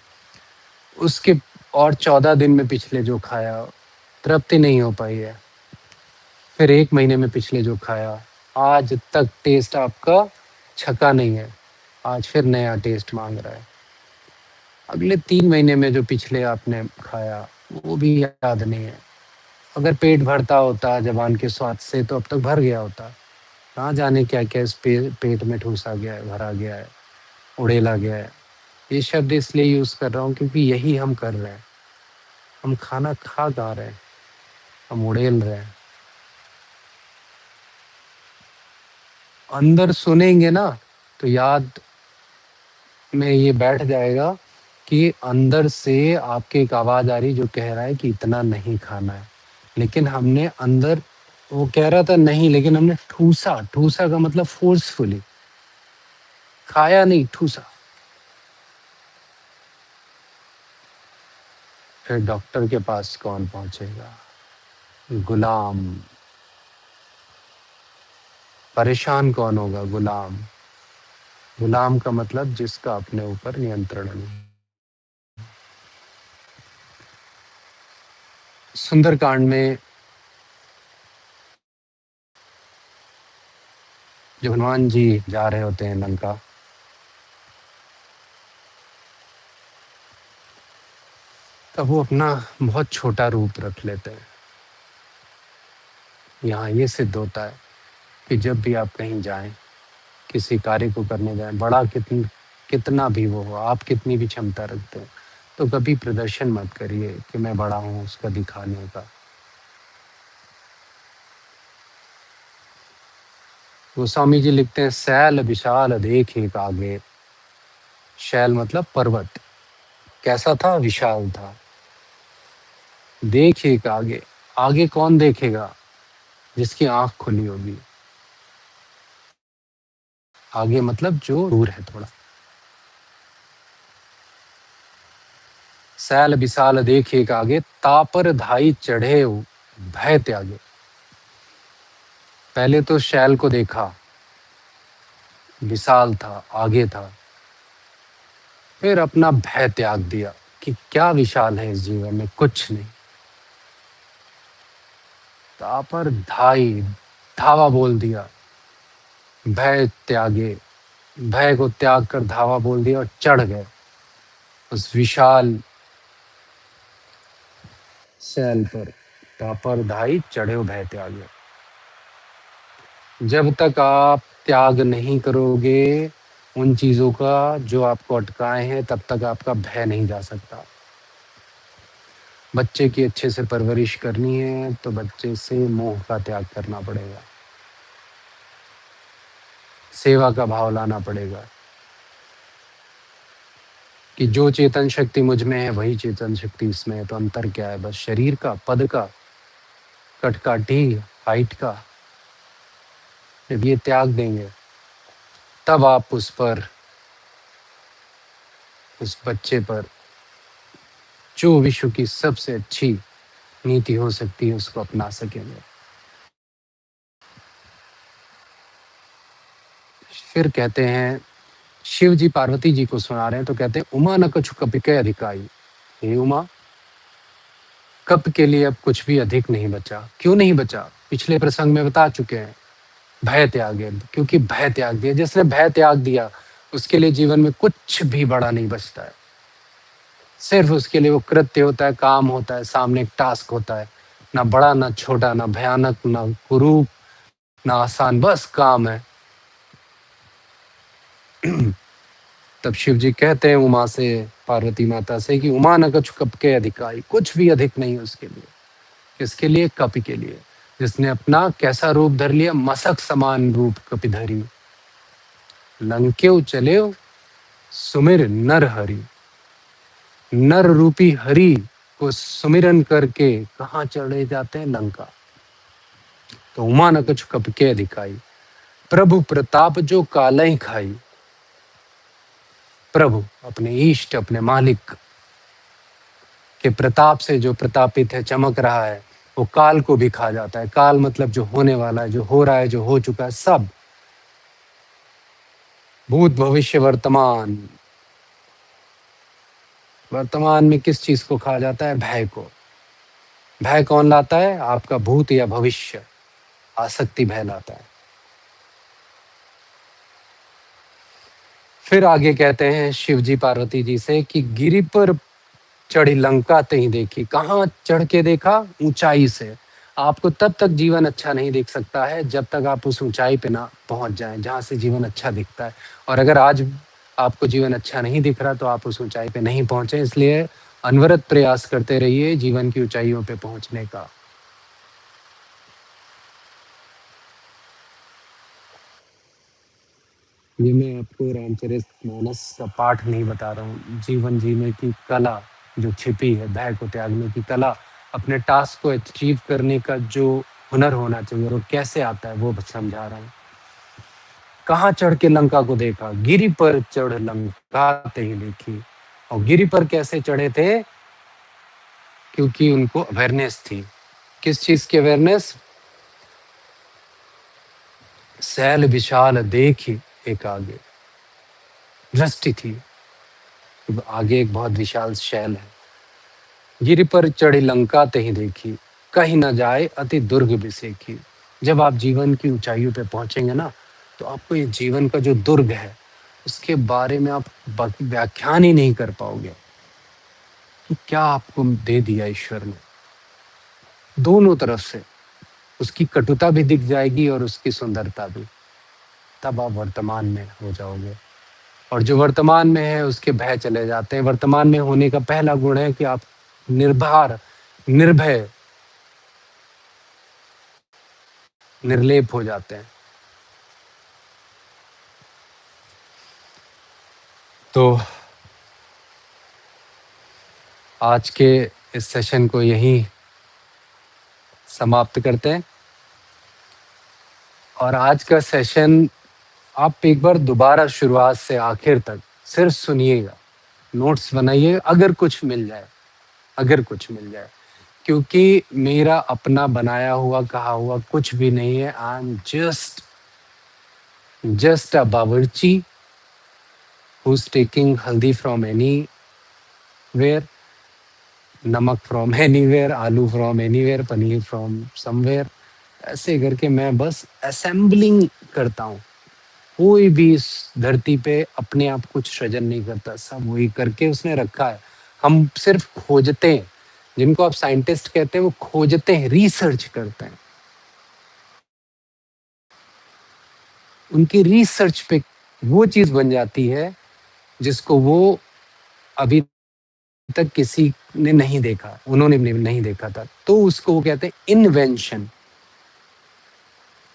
उसके और 14 दिन में पिछले जो खाया, तृप्ति नहीं हो पाई है। फिर 1 महीने में पिछले जो खाया, आज तक टेस्ट आपका छका नहीं है, आज फिर नया टेस्ट मांग रहा है। अगले 3 महीने में जो पिछले आपने खाया, वो भी याद नहीं है। अगर पेट भरता होता जबान के स्वाद से तो अब तक भर गया होता। कहाँ जाने क्या-क्या इस पेट में ठूसा गया है, भरा गया है, उड़ेला गया है। ये शब्द इसलिए यूज़ कर रहा हूँ क्योंकि यही हम कर रहे हैं। हम खाना खा रहे हैं, हम उड़ेल रहे हैं। अंदर सुनेंगे ना तो याद में ये बैठ जाएगा कि अंदर से आपके एक आवाज़ आ रही जो कह रहा है कि इतना नहीं खाना है। लेकिन हमने अंदर, वो कह रहा था नहीं, लेकिन हमने ठूसा। ठूसा का मतलब फ़ोर्सफुली, खाया नहीं, ठूसा। फिर डॉक्टर के पास कौन पहुँचेगा? गुलाम। परेशान कौन होगा? गुलाम। गुलाम का मतलब जिसका अपने ऊपर नियंत्रण नहीं। सुंदरकांड में जब हनुमान जी जा रहे होते हैं लंका, तब वो अपना बहुत छोटा रूप रख लेते हैं। यहाँ ये सिद्ध होता है कि जब भी आप कहीं जाएं, किसी कार्य को करने जाएं, बड़ा कितना भी वो हो, आप कितनी भी क्षमता रखते हैं, तो कभी प्रदर्शन मत करिए कि मैं बड़ा हूँ, उसका दिखाने का। वो स्वामी जी लिखते हैं, सैल विशाल देख एक आगे। शैल मतलब पर्वत, कैसा था? विशाल था। देख एक आगे। आगे कौन देखेगा? जिसकी आंख खुली होगी। आगे मतलब जो दूर है थोड़ा। सैल विशाल देख एक आगे, तापर धाई चढ़े भय त्यागे। पहले तो शैल को देखा, विशाल था, आगे था। फिर अपना भय त्याग दिया कि क्या विशाल है इस जीवन में, कुछ नहीं। तापर धाई, धावा बोल दिया। भय त्यागे, भय को त्याग कर धावा बोल दिया और चढ़ गए उस विशाल शैल पर। तापर धाई चढ़े भय त्यागे। जब तक आप त्याग नहीं करोगे, उन चीज़ों का जो आपको अटकाए हैं, तब तक आपका भय नहीं जा सकता। बच्चे की अच्छे से परवरिश करनी है, तो बच्चे से मोह का त्याग करना पड़ेगा। सेवा का भाव लाना पड़ेगा कि जो चेतन शक्ति मुझ में है, वही चेतन शक्ति इसमें है, तो अंतर क्या है? बस शरीर का, पद का, कद-काठी, हाइट का। जब ये त्याग देंगे, तब आप उस पर, उस बच्चे पर जो विश्व की सबसे अच्छी नीति हो सकती है, उसको अपना सकेंगे। फिर कहते हैं, शिव जी पार्वती जी को सुना रहे हैं, तो कहते हैं, उमा न कछु कपिके अधिकाई। हे उमा, कप के लिए अब कुछ भी अधिक नहीं बचा। क्यों नहीं बचा? पिछले प्रसंग में बता चुके हैं, भय त्यागे। क्योंकि भय त्याग दिया, जिसने भय त्याग दिया, उसके लिए जीवन में कुछ भी बड़ा नहीं बचता है। सिर्फ उसके लिए वो कृत्य होता है, काम होता है, सामने एक टास्क होता है, ना बड़ा ना छोटा, ना भयानक, ना कुरूप, ना आसान, बस काम है। तब शिव जी कहते हैं उमा से, पार्वती माता से, कि उमा न कछु कप के अधिकाई, कुछ भी अधिक नहीं है उसके लिए। किसके लिए? कपि के लिए, जिसने अपना कैसा रूप धर लिया? मसक समान रूप कपि धरी, लंकेउ चलेउ सुमिर नर हरि। नर रूपी हरि को सुमिरन करके कहाँ चढ़े जाते हैं? लंका। तो उमा न कछु कपि के अधिकाई, प्रभु प्रताप जो कालहि खाई। प्रभु, अपने इष्ट, अपने मालिक के प्रताप से जो प्रतापित है, चमक रहा है, वो काल को भी खा जाता है। काल मतलब जो होने वाला है, जो हो रहा है, जो हो चुका है, सब, भूत भविष्य वर्तमान। वर्तमान में किस चीज को खा जाता है? भय को। भय कौन लाता है? आपका भूत या भविष्य, आसक्ति भय लाता है। फिर आगे कहते हैं शिव जी पार्वती जी से कि गिरि पर चढ़ी लंका ते ही देखी। कहाँ चढ़ के देखा? ऊंचाई से। आपको तब तक जीवन अच्छा नहीं दिख सकता है, जब तक आप उस ऊंचाई पे ना पहुंच जाएं, जहां से जीवन अच्छा दिखता है। और अगर आज आपको जीवन अच्छा नहीं दिख रहा, तो आप उस ऊंचाई पे नहीं पहुंचे। इसलिए अनवरत प्रयास करते रहिए जीवन की ऊंचाइयों पे पहुंचने का। ये मैं आपको रामचरितमानस का पाठ नहीं बता रहा हूँ, जीवन जीने की कला जो छिपी है, भय को त्यागने की कला, अपने टास्क को अचीव करने का जो हुनर होना चाहिए, और वो कैसे आता है, वो समझा रहा हूँ। कहाँ चढ़ के लंका को देखा? गिरि पर चढ़ लंका ते ही देखी। और गिरि पर कैसे चढ़े थे? क्योंकि उनको अवेयरनेस थी। किस चीज की अवेयरनेस? सैल विशाल देखी एक आगे, दृष्टि थी, आगे एक बहुत विशाल शैल है। गिरि पर चढ़ी लंका तेहि देखी, कहीं न जाए अति दुर्ग बिसेखी। जब आप जीवन की ऊंचाइयों पे पहुंचेंगे ना, तो आपको ये जीवन का जो दुर्ग है, उसके बारे में आप बाकी व्याख्यान ही नहीं कर पाओगे कि क्या आपको दे दिया ईश्वर ने। दोनों तरफ से उसकी कटुता भी दिख जाएगी और उसकी सुंदरता भी। तब आप वर्तमान में हो जाओगे, और जो वर्तमान में है उसके भय चले जाते हैं। वर्तमान में होने का पहला गुण है कि आप निर्भर, निर्भय, निर्लेप हो जाते हैं। तो आज के इस सेशन को यहीं समाप्त करते हैं। और आज का सेशन आप एक बार दोबारा शुरुआत से आखिर तक सिर्फ सुनिएगा, नोट्स बनाइए, अगर कुछ मिल जाए, अगर कुछ मिल जाए, क्योंकि मेरा अपना बनाया हुआ कहा हुआ कुछ भी नहीं है। आई एम जस्ट अ बावर्ची who's taking हल्दी फ्रॉम एनी वेयर, नमक फ्रॉम एनीवेयर, आलू from anywhere, paneer from somewhere. ऐसे करके मैं बस असेंबलिंग करता हूँ। कोई भी इस धरती पे अपने आप कुछ सृजन नहीं करता, सब वही करके उसने रखा है। हम सिर्फ खोजते हैं। जिनको आप साइंटिस्ट कहते हैं, वो खोजते हैं, रिसर्च करते हैं। उनकी रिसर्च पे वो चीज़ बन जाती है जिसको वो अभी तक किसी ने नहीं देखा, उन्होंने भी नहीं देखा था। तो उसको वो कहते हैं इन्वेंशन।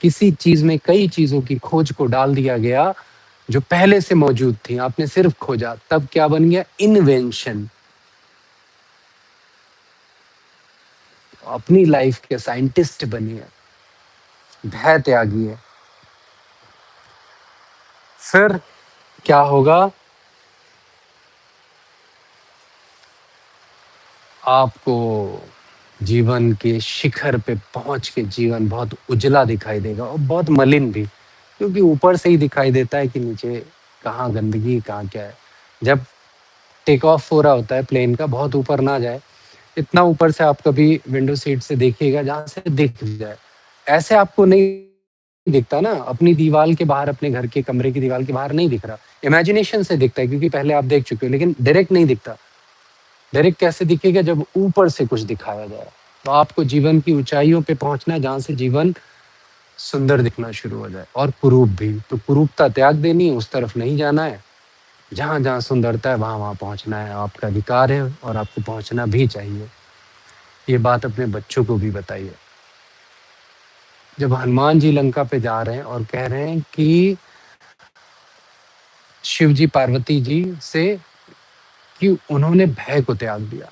किसी चीज़ में कई चीज़ों की खोज को डाल दिया गया जो पहले से मौजूद थी, आपने सिर्फ खोजा, तब क्या बन गया? इन्वेंशन। अपनी लाइफ के साइंटिस्ट बनिए, भय त्यागिए। फिर क्या होगा? आपको जीवन के शिखर पे पहुंच के जीवन बहुत उजला दिखाई देगा और बहुत मलिन भी, क्योंकि ऊपर से ही दिखाई देता है कि नीचे कहाँ गंदगी, कहाँ क्या है। जब टेक ऑफ हो रहा होता है प्लेन का, बहुत ऊपर ना जाए, इतना ऊपर से आप कभी विंडो सीट से देखिएगा जहाँ से दिख जाए। ऐसे आपको नहीं दिखता ना, अपनी दीवार के बाहर, अपने घर के कमरे की दीवार के बाहर नहीं दिख रहा, इमेजिनेशन से दिखता है क्योंकि पहले आप देख चुके हो, लेकिन डायरेक्ट नहीं दिखता। डायरेक्ट कैसे दिखेगा? जब ऊपर से कुछ दिखाया जाए। तो आपको जीवन की ऊंचाइयों पे पहुंचना है जहां से जीवन सुंदर दिखना शुरू हो जाए, और कुरूप भी। तो कुरूपता त्याग देनी है, उस तरफ नहीं जाना है। जहां जहां सुंदरता है वहां वहां पहुंचना है, आपका अधिकार है और आपको पहुंचना भी चाहिए। ये बात अपने बच्चों को भी बताइए। जब हनुमान जी लंका पे जा रहे हैं और कह रहे हैं कि शिव जी पार्वती जी से कि उन्होंने भय को त्याग दिया,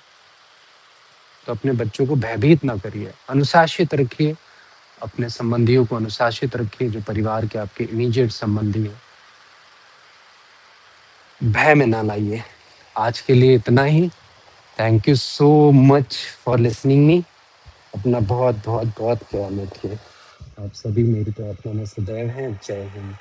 तो अपने बच्चों को भयभीत ना करिए, अनुशासित रखिए। अपने संबंधियों को अनुशासित रखिए, जो परिवार के आपके इमीडिएट संबंधी हैं। भय में ना लाइए। आज के लिए इतना ही। Thank you so much for listening me. अपना बहुत बहुत बहुत ख्याल रखिए। आप सभी मेरी प्रार्थना में सदैव हैं। जय हिंद।